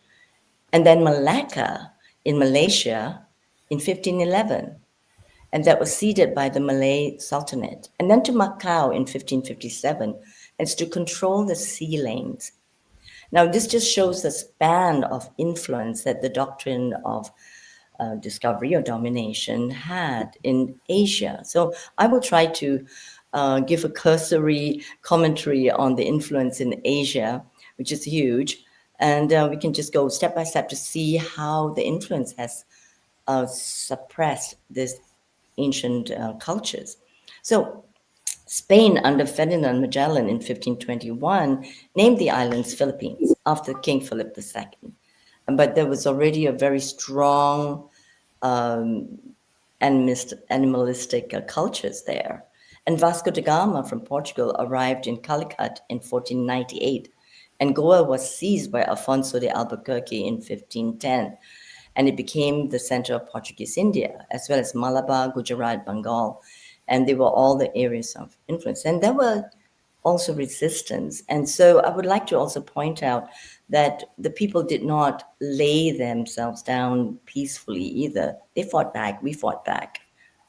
and then Malacca in Malaysia in 1511. And that was ceded by the Malay Sultanate, and then to Macau in 1557, as to control the sea lanes. Now, this just shows the span of influence that the doctrine of discovery or domination had in Asia. So I will try to give a cursory commentary on the influence in Asia, which is huge, and we can just go step by step to see how the influence has suppressed this ancient cultures. So Spain under Ferdinand Magellan in 1521 named the islands Philippines after King Philip II. But there was already a very strong animalistic cultures there. And Vasco da Gama from Portugal arrived in Calicut in 1498, and Goa was seized by Alfonso de Albuquerque in 1510. And it became the center of Portuguese India, as well as Malabar, Gujarat, Bengal, and they were all the areas of influence. And there were also resistance. And so I would like to also point out that the people did not lay themselves down peacefully either. They fought back, we fought back,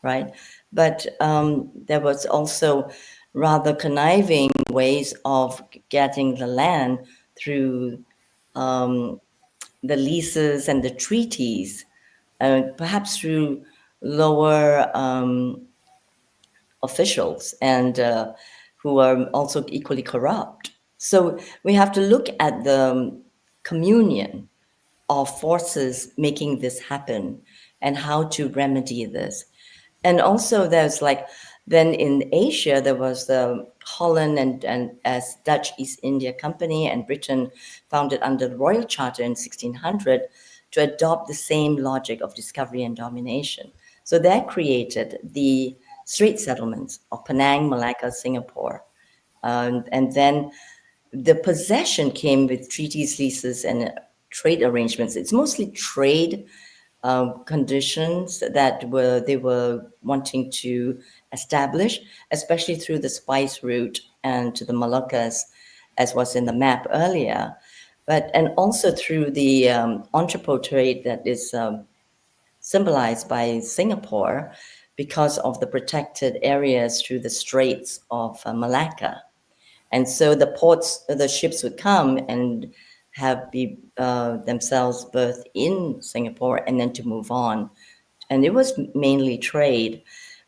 right? But there was also rather conniving ways of getting the land through the leases and the treaties, perhaps through lower officials and who are also equally corrupt. So we have to look at the communion of forces making this happen and how to remedy this. And also there's then in Asia, there was the Holland and as Dutch East India Company, and Britain founded under the Royal Charter in 1600 to adopt the same logic of discovery and domination. So that created the Strait settlements of Penang, Malacca, Singapore. And then the possession came with treaties, leases, and trade arrangements. It's mostly trade conditions that they were wanting to establish, especially through the spice route and to the Moluccas, as was in the map earlier, and also through the entrepot trade that is symbolized by Singapore because of the protected areas through the Straits of Malacca. And so the ships would come and be themselves berthed in Singapore and then to move on. And it was mainly trade.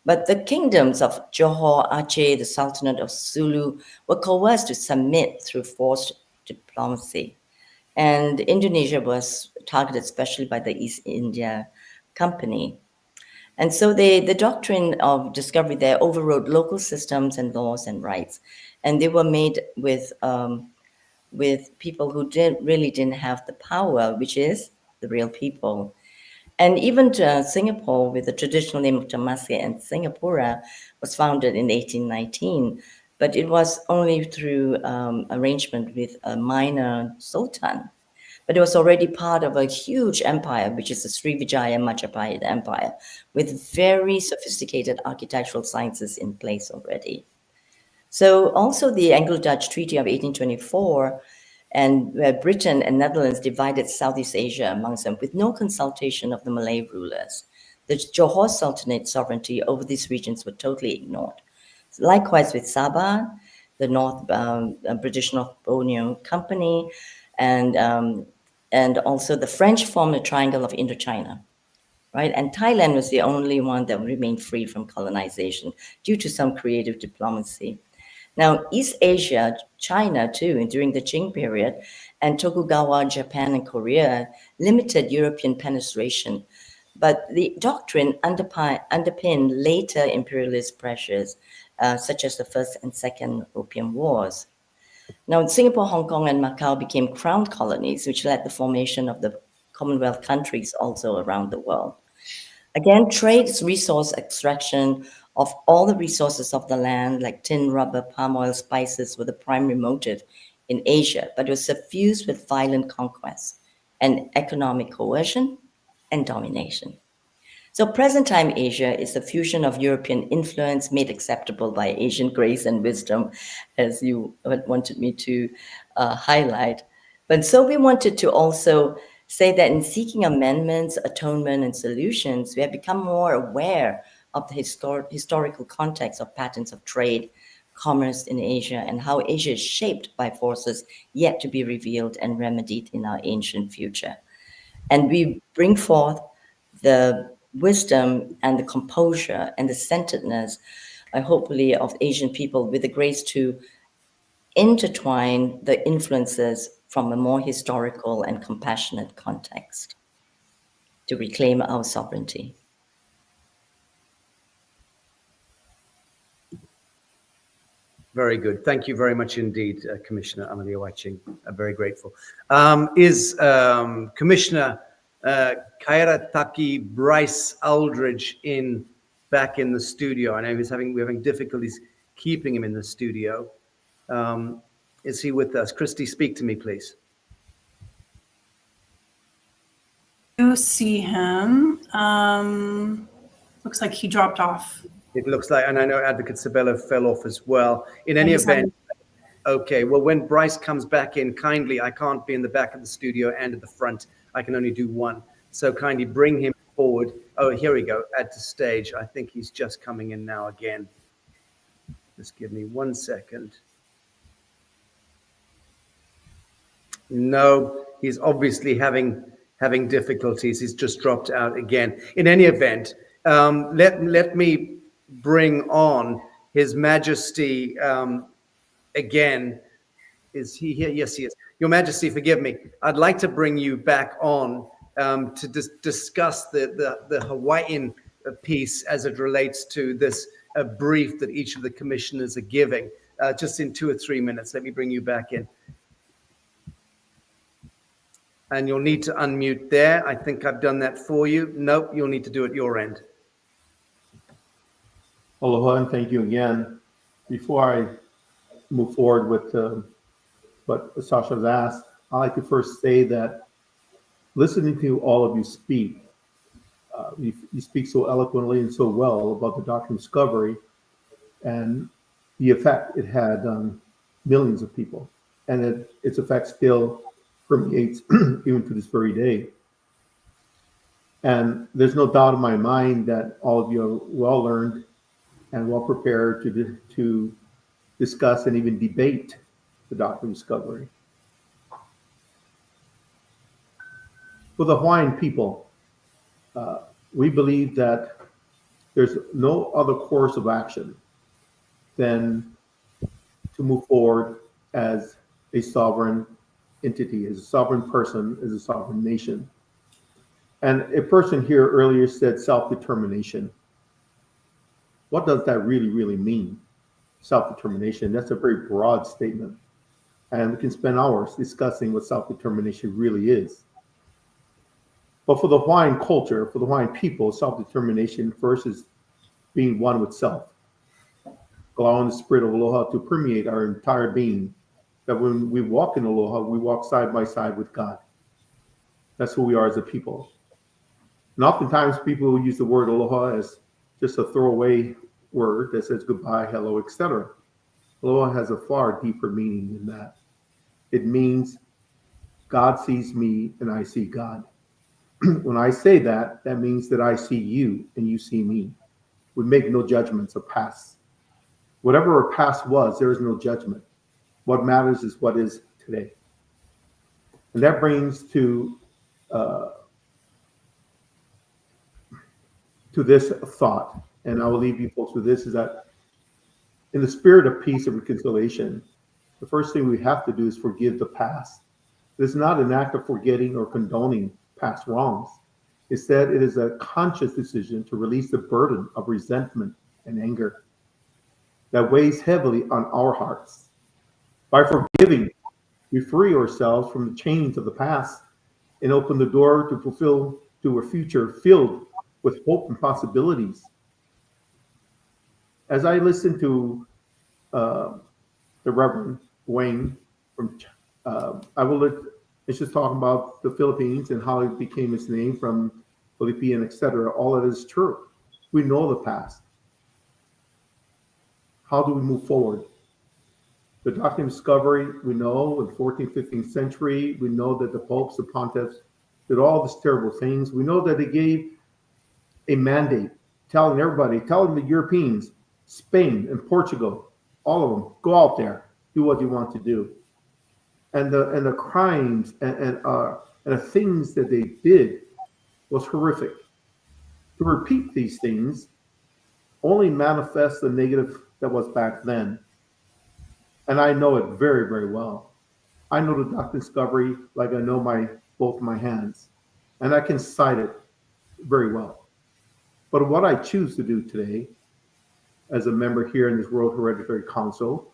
But the kingdoms of Johor, Aceh, the Sultanate of Sulu were coerced to submit through forced diplomacy. And Indonesia was targeted especially by the East India Company. And so the doctrine of discovery there overrode local systems and laws and rights. And they were made with people who really didn't have the power, which is the real people. And even Singapore, with the traditional name of Temasek and Singapura, was founded in 1819, but it was only through arrangement with a minor sultan. But it was already part of a huge empire, which is the Srivijaya Majapahit Empire, with very sophisticated architectural sciences in place already. So also the Anglo-Dutch Treaty of 1824, and where Britain and Netherlands divided Southeast Asia amongst them with no consultation of the Malay rulers. The Johor Sultanate sovereignty over these regions were totally ignored. Likewise with Sabah, the British North Borneo Company, and also the French formed the Triangle of Indochina, right? And Thailand was the only one that remained free from colonization due to some creative diplomacy. Now, East Asia, China too, during the Qing period, and Tokugawa, Japan, and Korea limited European penetration. But the doctrine underpinned later imperialist pressures, such as the First and Second Opium Wars. Now, Singapore, Hong Kong, and Macau became crown colonies, which led the formation of the Commonwealth countries also around the world. Again, trade is resource extraction of all the resources of the land, like tin, rubber, palm oil, spices, were the primary motive in Asia, but it was suffused with violent conquest and economic coercion and domination. So present-time Asia is the fusion of European influence made acceptable by Asian grace and wisdom, as you wanted me to highlight. But so we wanted to also say that in seeking amendments, atonement, and solutions, we have become more aware of the historical context of patterns of trade, commerce in Asia, and how Asia is shaped by forces yet to be revealed and remedied in our ancient future. And we bring forth the wisdom and the composure and the centeredness, hopefully, of Asian people with the grace to intertwine the influences from a more historical and compassionate context to reclaim our sovereignty. Very good. Thank you very much indeed, Commissioner Amalia Wai-Ching. I'm very grateful. Is Commissioner Kairataki Bryce Aldridge back in the studio? I know we're having difficulties keeping him in the studio. Is he with us? Christy, speak to me, please. You see him. Looks like he dropped off. It looks like, and I know Advocate Sabelo fell off as well. In any event, okay, well, when Bryce comes back in, kindly, I can't be in the back of the studio and at the front. I can only do one. So kindly bring him forward. Oh, here we go, at the stage. I think he's just coming in now again. Just give me 1 second. No, he's obviously having difficulties. He's just dropped out again. In any event, let me bring on His Majesty again. Is he here? Yes, he is. Your Majesty, forgive me. I'd like to bring you back on to discuss the Hawaiian piece as it relates to this brief that each of the commissioners are giving. Just in 2 or 3 minutes, let me bring you back in. And you'll need to unmute there. I think I've done that for you. Nope, you'll need to do it your end. Aloha, and thank you again. Before I move forward with what Sacha has asked, I'd like to first say that listening to all of you speak, you speak so eloquently and so well about the Doctrine of Discovery and the effect it had on millions of people. And its effect still permeates even to this very day. And there's no doubt in my mind that all of you are well learned and well prepared to discuss and even debate the Doctrine of Discovery. For the Hawaiian people, we believe that there's no other course of action than to move forward as a sovereign entity, as a sovereign person, as a sovereign nation. And a person here earlier said self-determination. What does that really, really mean? Self-determination, that's a very broad statement. And we can spend hours discussing what self-determination really is. But for the Hawaiian culture, for the Hawaiian people, self-determination first is being one with self, allowing the spirit of aloha to permeate our entire being, that when we walk in aloha, we walk side by side with God. That's who we are as a people. And oftentimes people will use the word aloha as just a throwaway word that says goodbye, hello, etc. Aloha has a far deeper meaning than that. It means God sees me and I see God. When I say that, that means that I see you and you see me. We make no judgments of past. Whatever our past was, there is no judgment. What matters is what is today. And that brings to this thought, and I will leave you folks with this, is that in the spirit of peace and reconciliation, the first thing we have to do is forgive the past. It is not an act of forgetting or condoning past wrongs. Instead, it is a conscious decision to release the burden of resentment and anger that weighs heavily on our hearts. By forgiving, we free ourselves from the chains of the past and open the door to a future filled with hope and possibilities. As I listen to the Reverend Wayne from, it's just talking about the Philippines and how it became its name from Philippine, etc. All of it is true. We know the past. How do we move forward? The Doctrine of Discovery, we know in the 14th, 15th century, we know that the popes, the pontiffs, did all these terrible things. We know that they gave a mandate telling everybody, telling the Europeans, Spain and Portugal, all of them, go out there, do what you want to do. And the crimes and the things that they did was horrific. To repeat these things only manifests the negative that was back then. And I know it very, very well. I know the Doctrine of Discovery like I know both my hands. And I can cite it very well. But what I choose to do today, as a member here in this World Hereditary Council,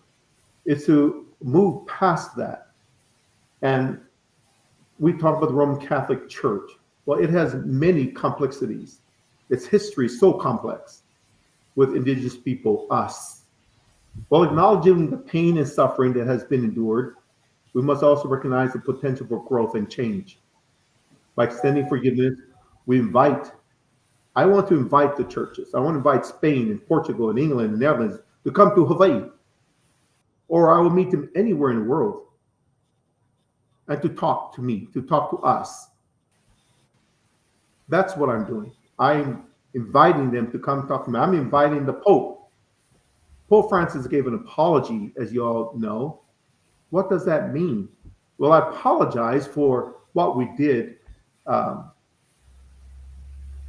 is to move past that. And we talk about the Roman Catholic Church. Well, it has many complexities. Its history is so complex with indigenous people, us. While acknowledging the pain and suffering that has been endured, we must also recognize the potential for growth and change. By extending forgiveness, I want to invite the churches. I want to invite Spain and Portugal and England and Netherlands to come to Hawaii. Or I will meet them anywhere in the world and to talk to me, to talk to us. That's what I'm doing. I'm inviting them to come talk to me. I'm inviting the Pope. Pope Francis gave an apology, as you all know. What does that mean? Well, I apologize for what we did. When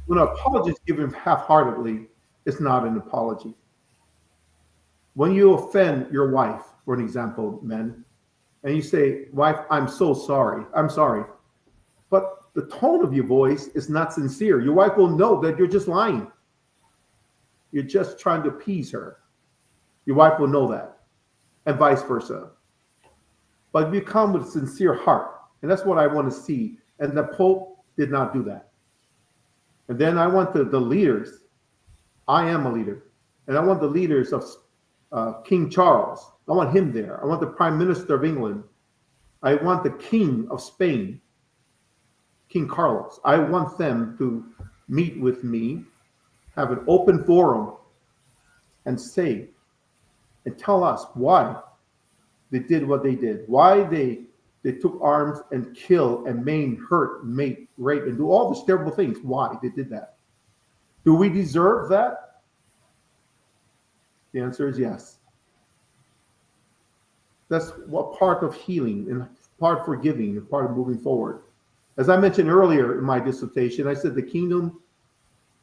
an apology is given half-heartedly, it's not an apology. When you offend your wife, for an example, men, and you say, wife, I'm so sorry. I'm sorry. But the tone of your voice is not sincere. Your wife will know that you're just lying. You're just trying to appease her. Your wife will know that, and vice versa. But if you come with a sincere heart, and that's what I want to see, and the Pope did not do that. And then I want the leaders, I am a leader, and I want the leaders of King Charles, I want him there. I want the Prime Minister of England. I want the King of Spain, King Carlos. I want them to meet with me, have an open forum, and say, and tell us why they did what they did, why they took arms and killed and maim, hurt, rape, and do all these terrible things. Why they did that? Do we deserve that? The answer is yes. That's what part of healing and part of forgiving and part of moving forward. As I mentioned earlier in my dissertation, I said the kingdom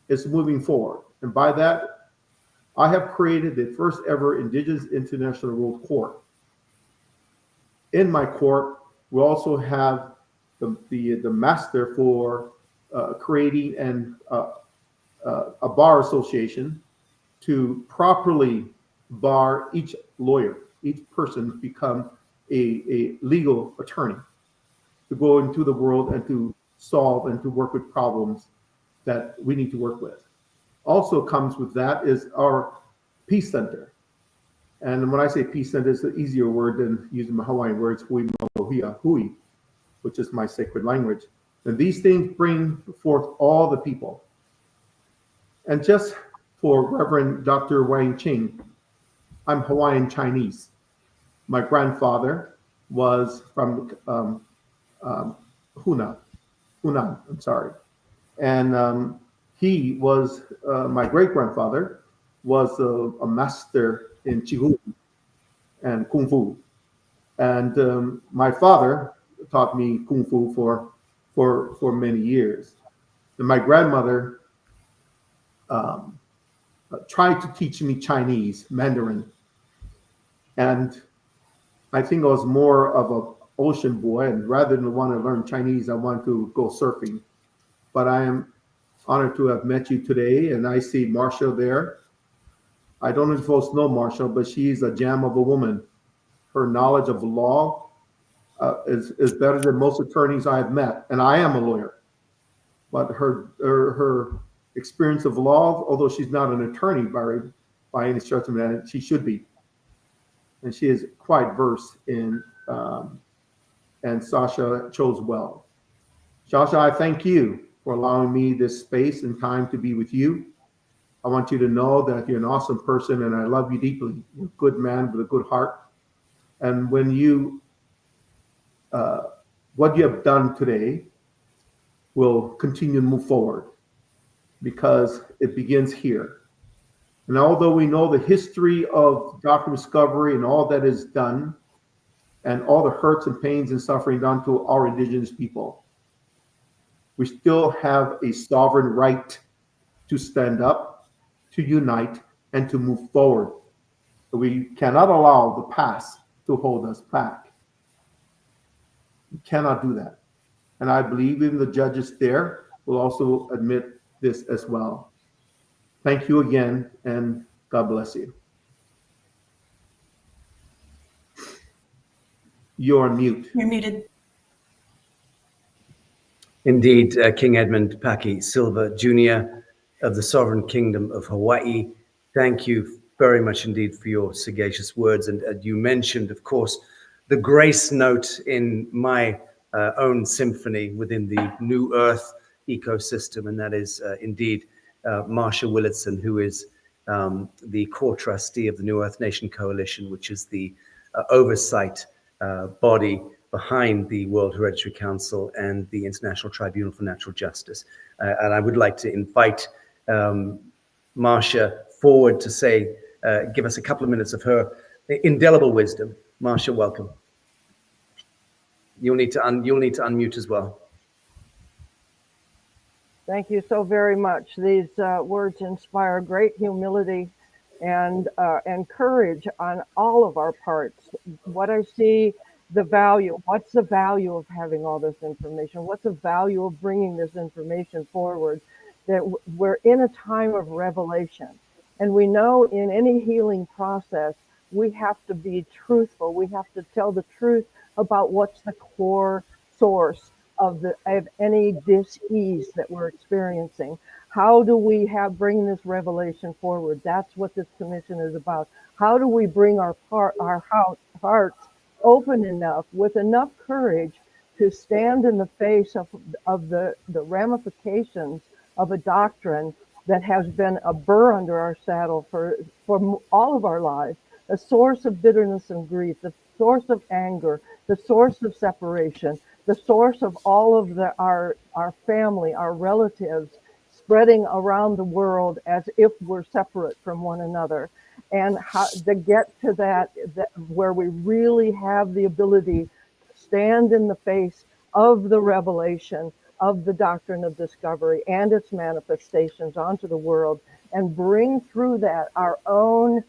is moving forward. And by that, I have created the first ever Indigenous International World Court. In my court, we also have the master for creating a bar association to properly bar each lawyer, each person to become a legal attorney, to go into the world and to solve and to work with problems that we need to work with. Also comes with that is our Peace Center. And when I say Peace Center, it's an easier word than using my Hawaiian words, hui mohia hui, which is my sacred language. And these things bring forth all the people. And just for Reverend Dr. Wai-Ching, I'm Hawaiian Chinese. My grandfather was from Hunan, I'm sorry. And he was, my great-grandfather was a master in Qigong and Kung Fu. And my father taught me Kung Fu for many years. And my grandmother tried to teach me Chinese, Mandarin. And I think I was more of an ocean boy, and rather than want to learn Chinese, I wanted to go surfing. But I am honored to have met you today, and I see Marcia there. I don't know if folks know Marcia, but she's a gem of a woman. Her knowledge of law is better than most attorneys I've met, and I am a lawyer. But her experience of law, although she's not an attorney by any stretch of it, she should be, and she is quite versed in. And Sacha chose well. Sacha, I thank you for allowing me this space and time to be with you. I want you to know that you're an awesome person and I love you deeply. You're a good man with a good heart. And when you, what you have done today will continue to move forward because it begins here. And although we know the history of Doctrine of Discovery and all that is done, and all the hurts and pains and suffering done to our Indigenous people, we still have a sovereign right to stand up, to unite, and to move forward. We cannot allow the past to hold us back. We cannot do that. And I believe even the judges there will also admit this as well. Thank you again, and God bless you. You're on mute. You're muted. Indeed, King Edmund Paki Silva Jr. of the Sovereign Kingdom of Hawaii, thank you very much indeed for your sagacious words. And you mentioned, of course, the grace note in my own symphony within the New Earth ecosystem, and that is indeed Marcia Willardson, who is the core trustee of the New Earth Nation Coalition, which is the oversight body behind the World Hereditary Council and the International Tribunal for Natural Justice. And I would like to invite Marcia forward to say, give us a couple of minutes of her indelible wisdom. Marcia, welcome. You'll need to unmute as well. Thank you so very much. These words inspire great humility and courage on all of our parts. What I see, the value, what's the value of having all this information? What's the value of bringing this information forward? That we're in a time of revelation. And we know in any healing process, we have to be truthful. We have to tell the truth about what's the core source of any dis-ease that we're experiencing. How do we bring this revelation forward? That's what this commission is about. How do we bring our hearts open enough, with enough courage to stand in the face of the ramifications of a doctrine that has been a burr under our saddle for all of our lives, a source of bitterness and grief, the source of anger, the source of separation, the source of all of our family, our relatives, spreading around the world as if we're separate from one another. And how to get to that where we really have the ability to stand in the face of the revelation of the Doctrine of Discovery and its manifestations onto the world, and bring through that our own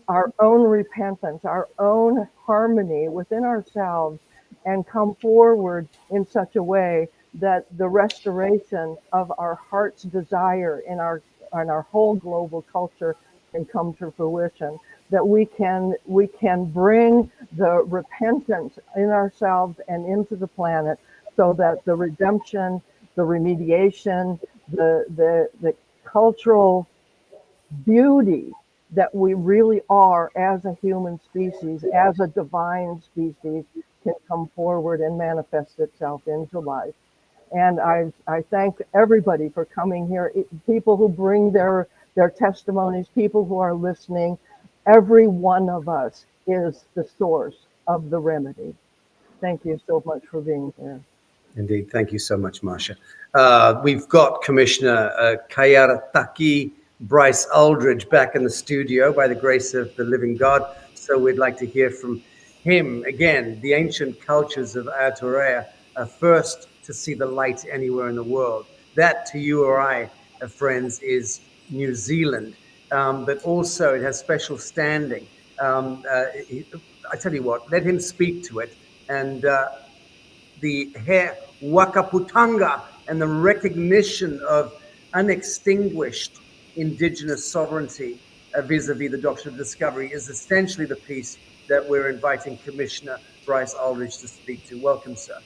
repentance, our own harmony within ourselves, and come forward in such a way that the restoration of our heart's desire in our whole global culture can come to fruition. That we can bring the repentance in ourselves and into the planet, so that the redemption, the remediation, the cultural beauty that we really are as a human species, as a divine species, can come forward and manifest itself into life. And I thank everybody for coming here, people who bring their testimonies, people who are listening. Every one of us is the source of the remedy. Thank you so much for being here. Indeed. Thank you so much, Marcia. We've got Commissioner Kaiarataki Bryce Aldridge back in the studio by the grace of the living God. So we'd like to hear from him. Again, the ancient cultures of Aotearoa are first to see the light anywhere in the world. That, to you or I, friends, is New Zealand. But also it has special standing. I tell you what, let him speak to it. And the He Wakaputanga and the recognition of unextinguished Indigenous sovereignty vis-a-vis the Doctrine of Discovery is essentially the piece that we're inviting Commissioner Bryce Aldridge to speak to. Welcome, sir.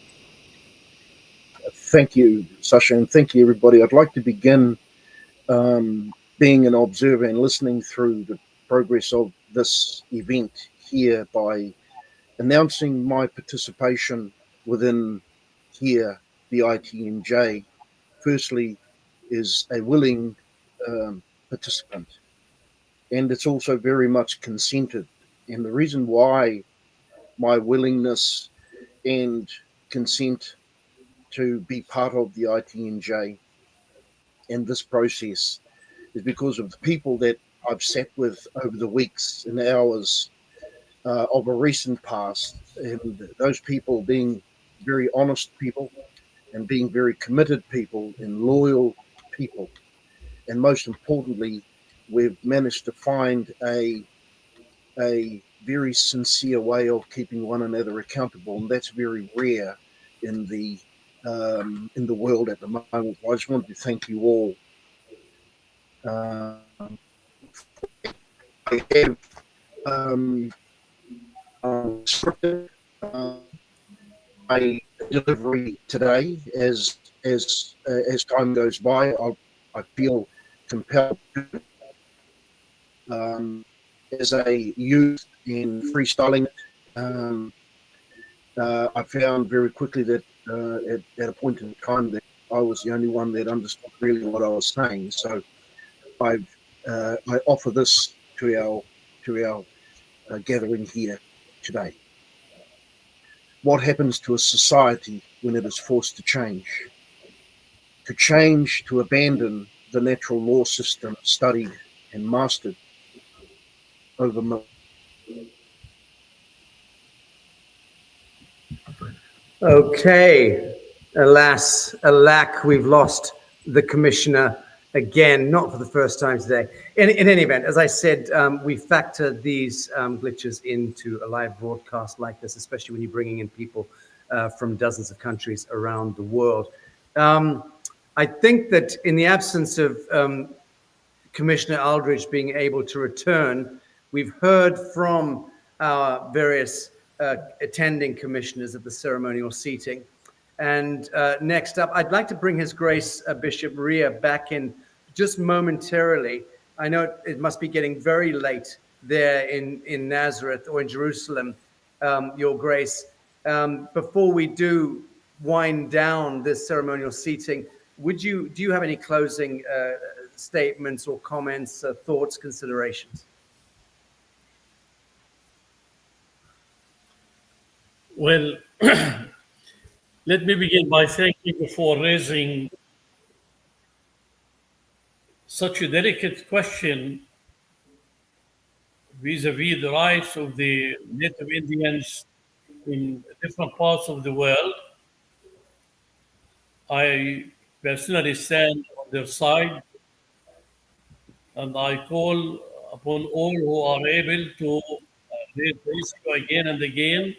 Thank you, Sacha, and thank you, everybody. I'd like to begin being an observer and listening through the progress of this event here by announcing my participation within here, the ITNJ, firstly, is a willing participant. And it's also very much consented. And the reason why my willingness and consent to be part of the ITNJ and this process is because of the people that I've sat with over the weeks and hours of a recent past, and those people being very honest people and being very committed people and loyal people. And most importantly, we've managed to find a very sincere way of keeping one another accountable, and that's very rare in the world at the moment. I just wanted to thank you all. I have scripted my delivery today. As time goes by, I feel compelled to, as a youth in freestyling. I found very quickly that at a point in time that I was the only one that understood really what I was saying. So I offer this to our gathering here today. What happens to a society when it is forced to change? To change, to abandon the natural law system studied and mastered over. Okay. Alas, alack, we've lost the commissioner again, not for the first time today. In any event, as I said, we factor these glitches into a live broadcast like this, especially when you're bringing in people from dozens of countries around the world. I think that in the absence of Commissioner Aldridge being able to return, we've heard from our various attending commissioners at the ceremonial seating. And next up, I'd like to bring His Grace Bishop Riah back in just momentarily. I know it must be getting very late there in Nazareth or in Jerusalem, Your Grace. Before we do wind down this ceremonial seating, do you have any closing statements or comments, thoughts, considerations? Well, let me begin by thanking you for raising such a delicate question vis-a-vis the rights of the native Indians in different parts of the world. I personally stand on their side, and I call upon all who are able to raise the issue again and again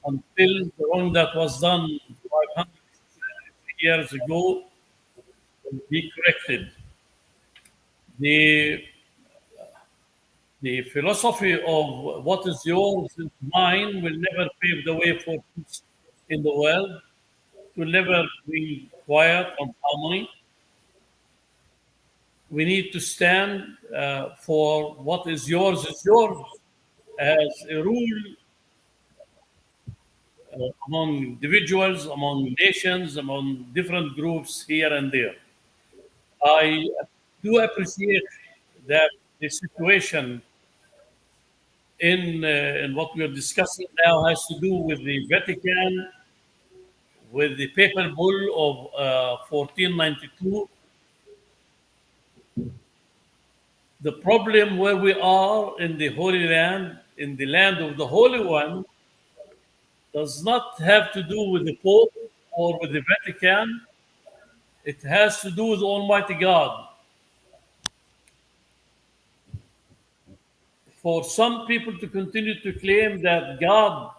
until the wrong that was done 500 years ago will be corrected. The philosophy of what is yours is mine will never pave the way for peace in the world. It will never be quiet and harmony. We need to stand for what is yours as a rule among individuals, among nations, among different groups here and there. I do appreciate that the situation in what we are discussing now has to do with the Vatican, with the papal bull of 1492. The problem where we are in the Holy Land, in the land of the Holy One, does not have to do with the Pope or with the Vatican. It has to do with Almighty God. For some people to continue to claim that God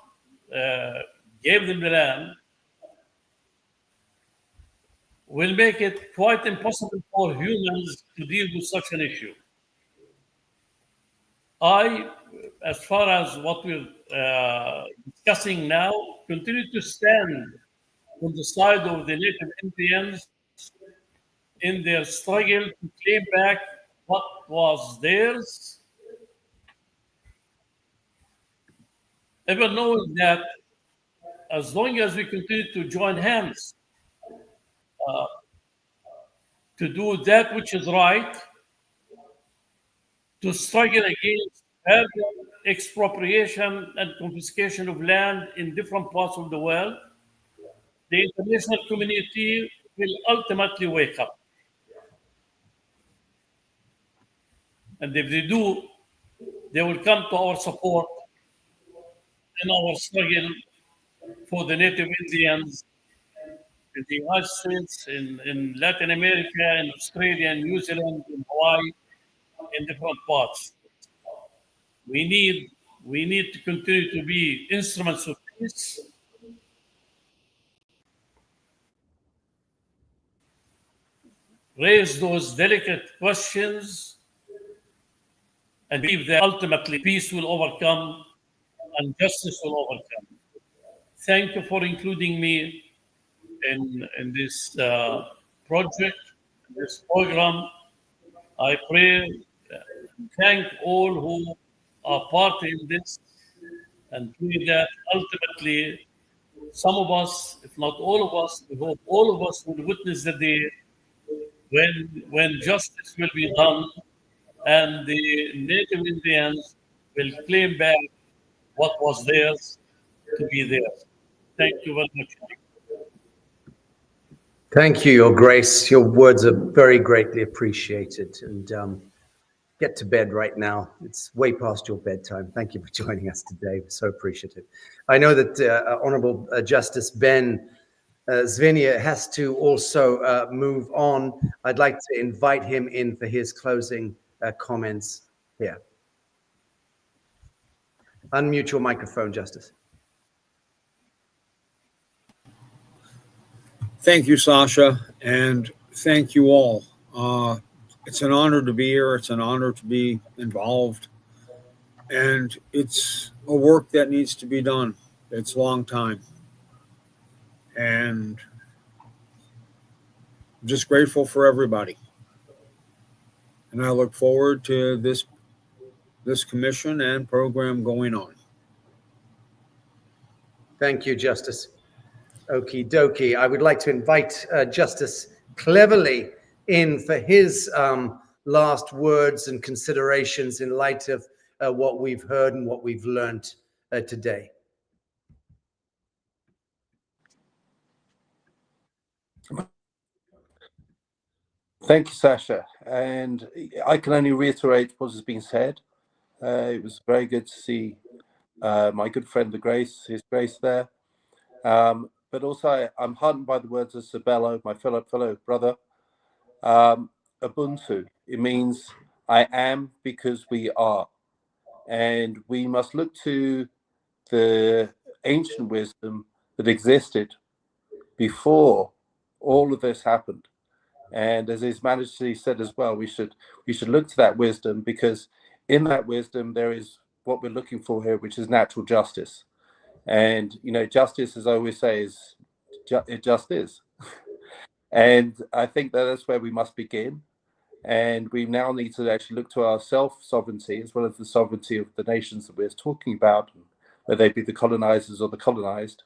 gave them the land will make it quite impossible for humans to deal with such an issue. I as far as what we're discussing now, continue to stand on the side of the Native Indians in their struggle to claim back what was theirs, ever knowing that as long as we continue to join hands to do that which is right, to struggle against further expropriation and confiscation of land in different parts of the world, the international community will ultimately wake up. And if they do, they will come to our support in our struggle for the Native Indians in the United States, in Latin America, in Australia, in New Zealand, in Hawaii, in different parts. We need to continue to be instruments of peace, raise those delicate questions, and believe that ultimately peace will overcome and justice will overcome. Thank you for including me in this project, this program. I pray, thank all who are part in this, and pray that ultimately some of us, if not all of us, we hope all of us will witness the day when justice will be done and the Native Indians will claim back what was theirs to be theirs. Thank you very much. Thank you, Your Grace. Your words are very greatly appreciated. And get to bed right now. It's way past your bedtime. Thank you for joining us today. We're so appreciative. I know that Honorable Justice Ben Zvenia has to also move on. I'd like to invite him in for his closing comments here. Unmute your microphone, Justice. Thank you, Sacha, and thank you all. It's an honor to be here. It's an honor to be involved. And it's a work that needs to be done. It's a long time. And I'm just grateful for everybody. And I look forward to this commission and program going on. Thank you, Justice. Okie dokie. I would like to invite Justice Cleverly in for his last words and considerations in light of what we've heard and what we've learned today. Thank you, Sacha. And I can only reiterate what has been said. It was very good to see my good friend, His Grace there. But also, I'm heartened by the words of Sabelo, my fellow brother. Ubuntu, it means I am because we are. And we must look to the ancient wisdom that existed before all of this happened. And as His Majesty said as well, we should look to that wisdom, because in that wisdom there is what we're looking for here, which is natural justice. And justice, as I always say, it just is. And I think that's where we must begin. And we now need to actually look to our self-sovereignty as well as the sovereignty of the nations that we're talking about, whether they be the colonizers or the colonized,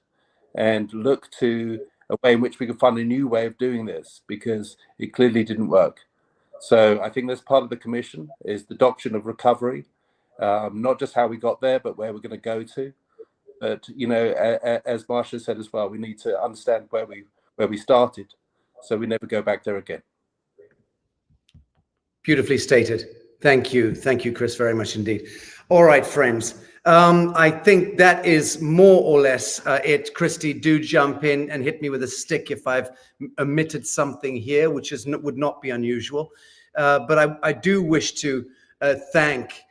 and look to a way in which we can find a new way of doing this, because it clearly didn't work. So I think that's part of the commission, is the doctrine of recovery, not just how we got there, but where we're going to go to. But as Marcia said as well, we need to understand where we started, so we never go back there again. Beautifully stated. Thank you, Chris, very much indeed. All right, friends. I think that is more or less it. Christy, do jump in and hit me with a stick if I've omitted something here, which would not be unusual. But I do wish to thank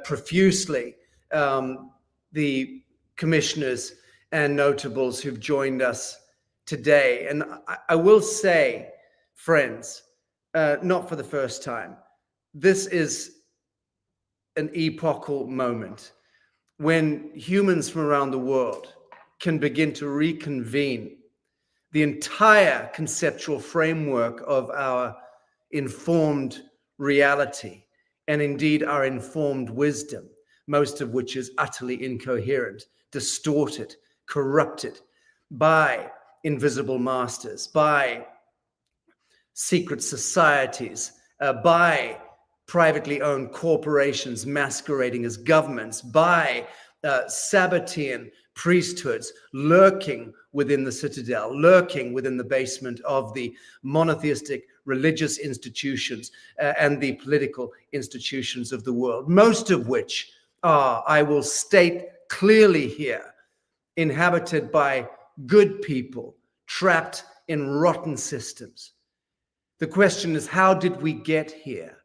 profusely the commissioners and notables who've joined us today. And I will say, friends, not for the first time, this is an epochal moment when humans from around the world can begin to reconvene the entire conceptual framework of our informed reality, and indeed our informed wisdom, most of which is utterly incoherent, distorted, corrupted by invisible masters, by secret societies, by privately owned corporations masquerading as governments, by Sabbatean priesthoods lurking within the citadel, lurking within the basement of the monotheistic religious institutions and the political institutions of the world, most of which are, I will state clearly here, inhabited by good people trapped in rotten systems. The question is, how did we get here?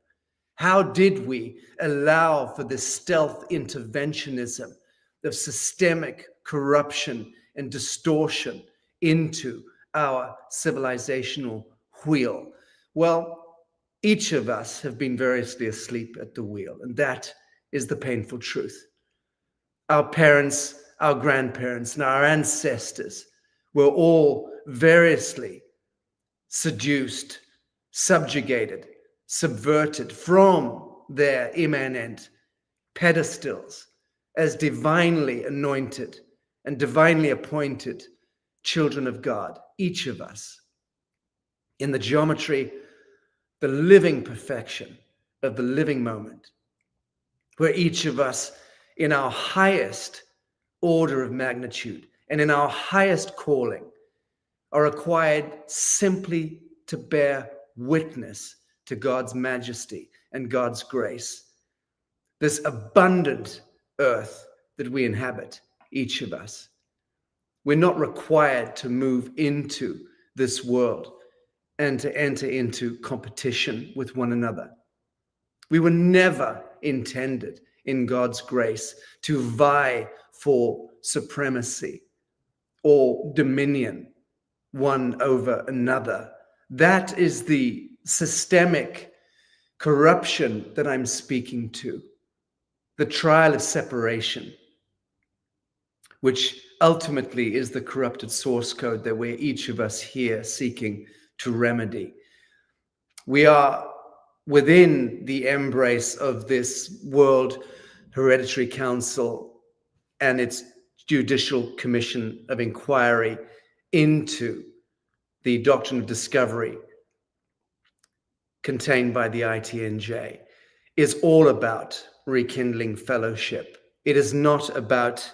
How did we allow for this stealth interventionism of systemic corruption and distortion into our civilizational wheel? Well, each of us have been variously asleep at the wheel, and that is the painful truth. Our parents, our grandparents, and our ancestors were all variously seduced, subjugated, subverted from their immanent pedestals as divinely anointed and divinely appointed children of God, each of us, in the geometry, the living perfection of the living moment, where each of us in our highest order of magnitude and in our highest calling are required simply to bear witness to God's majesty and God's grace. This abundant earth that we inhabit, each of us. We're not required to move into this world and to enter into competition with one another. We were never intended in God's grace to vie for supremacy or dominion one over another. That is the systemic corruption that I'm speaking to, the trial of separation, which ultimately is the corrupted source code that we're each of us here seeking to remedy. We are within the embrace of this World Hereditary Council and its Judicial Commission of Inquiry into the Doctrine of Discovery contained by the ITNJ is all about rekindling fellowship. It is not about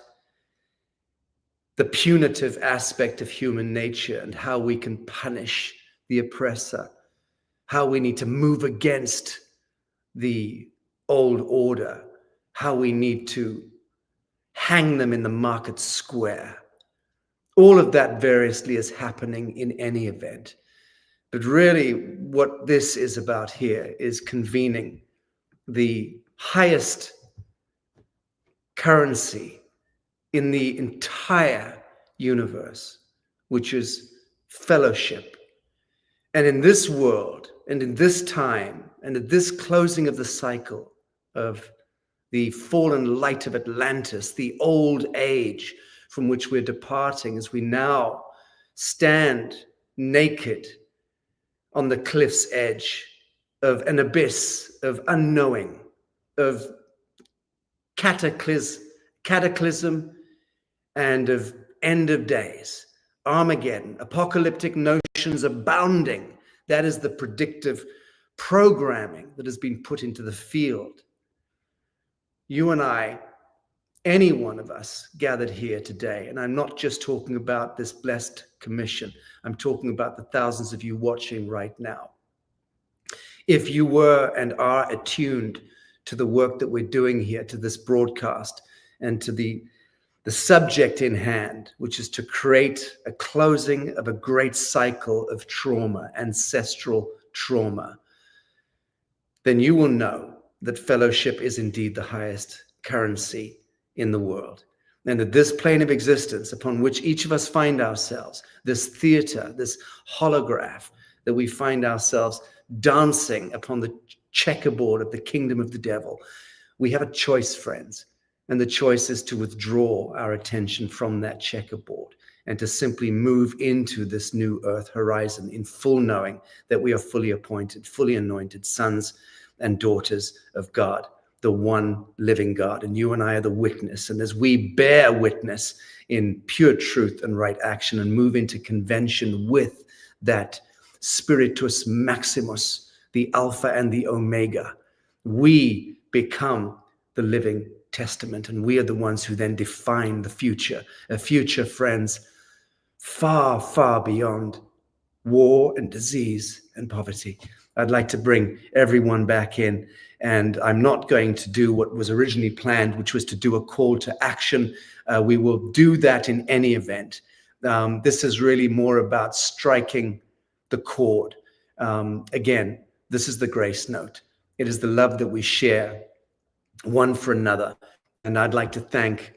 the punitive aspect of human nature and how we can punish the oppressor, how we need to move against the old order, how we need to hang them in the market square. All of that variously is happening in any event. But really what this is about here is convening the highest currency in the entire universe, which is fellowship. And in this world, and in this time, and at this closing of the cycle of the fallen light of Atlantis, the old age from which we're departing, as we now stand naked on the cliff's edge of an abyss of unknowing, of cataclysm and of end of days, Armageddon, apocalyptic notions abounding. That is the predictive programming that has been put into the field. You and I, any one of us gathered here today, and I'm not just talking about this blessed commission, I'm talking about the thousands of you watching right now. If you were and are attuned to the work that we're doing here, to this broadcast, and to the subject in hand, which is to create a closing of a great cycle of trauma, ancestral trauma, then you will know that fellowship is indeed the highest currency in the world. And that this plane of existence upon which each of us find ourselves, this theater, this holograph that we find ourselves dancing upon the checkerboard of the kingdom of the devil, We have a choice, friends, and the choice is to withdraw our attention from that checkerboard and to simply move into this new earth horizon in full knowing that we are fully appointed, fully anointed sons and daughters of God, the one living God. And you and I are the witness. And as we bear witness in pure truth and right action and move into convention with that Spiritus Maximus, the Alpha and the Omega, we become the living testament. And we are the ones who then define the future, a future, friends, far, far beyond war and disease and poverty. I'd like to bring everyone back in, and I'm not going to do what was originally planned, which was to do a call to action. We will do that in any event. This is really more about striking the chord. Again, this is the grace note. It is the love that we share one for another. And I'd like to thank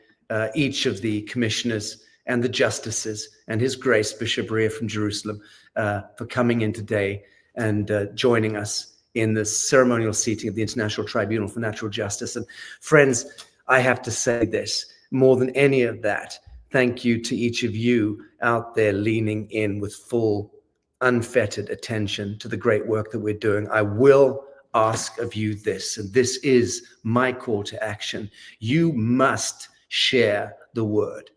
each of the commissioners and the justices and His Grace, Bishop Riah from Jerusalem, for coming in today and joining us in the ceremonial seating of the International Tribunal for Natural Justice. And friends, I have to say this, more than any of that, thank you to each of you out there leaning in with full, unfettered attention to the great work that we're doing. I will ask of you this, and this is my call to action. You must share the word.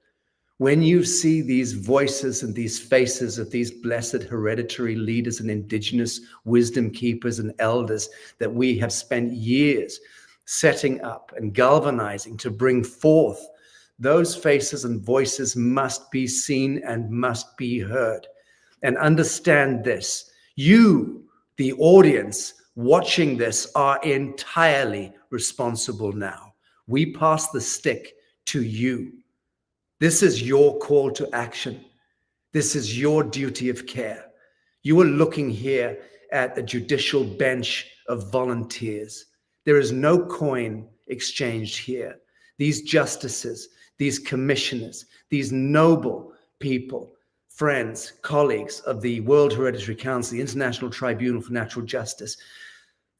When you see these voices and these faces of these blessed hereditary leaders and indigenous wisdom keepers and elders that we have spent years setting up and galvanizing to bring forth, those faces and voices must be seen and must be heard. And understand this, you, the audience watching this, are entirely responsible now. We pass the stick to you. This is your call to action. This is your duty of care. You are looking here at a judicial bench of volunteers. There is no coin exchanged here. These justices, these commissioners, these noble people, friends, colleagues of the World Hereditary Council, the International Tribunal for Natural Justice,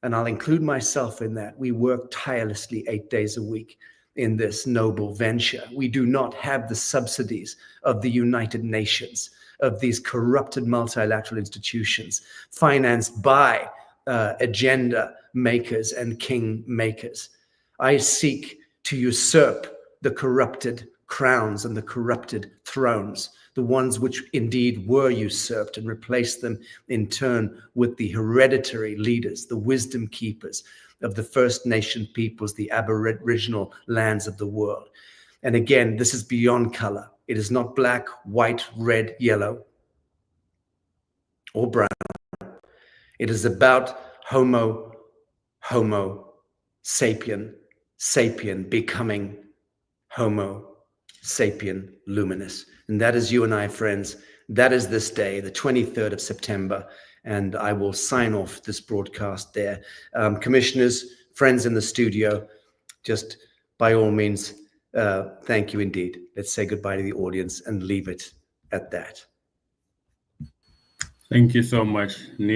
and I'll include myself in that. We work tirelessly 8 days a week in this noble venture. We do not have the subsidies of the United Nations, of these corrupted multilateral institutions financed by agenda makers and king makers. I seek to usurp the corrupted crowns and the corrupted thrones, the ones which indeed were usurped, and replace them in turn with the hereditary leaders, the wisdom keepers of the First Nation peoples, the Aboriginal lands of the world. And again, this is beyond color. It is not black, white, red, yellow, or brown. It is about homo sapien becoming homo sapien luminous. And that is you and I, friends. That is this day, the 23rd of September. And I will sign off this broadcast there. Commissioners, friends in the studio, just by all means, thank you indeed. Let's say goodbye to the audience and leave it at that. Thank you so much. Thank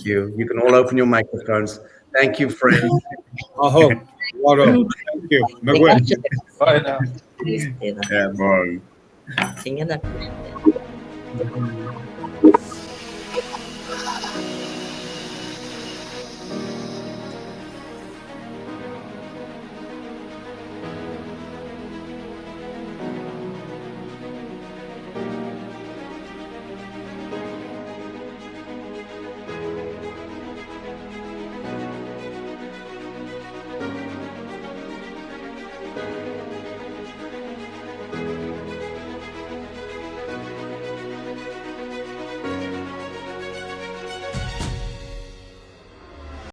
you. You can all open your microphones. Thank you, friends. Thank you. Bye now. Yeah, bye. Tingnan natin.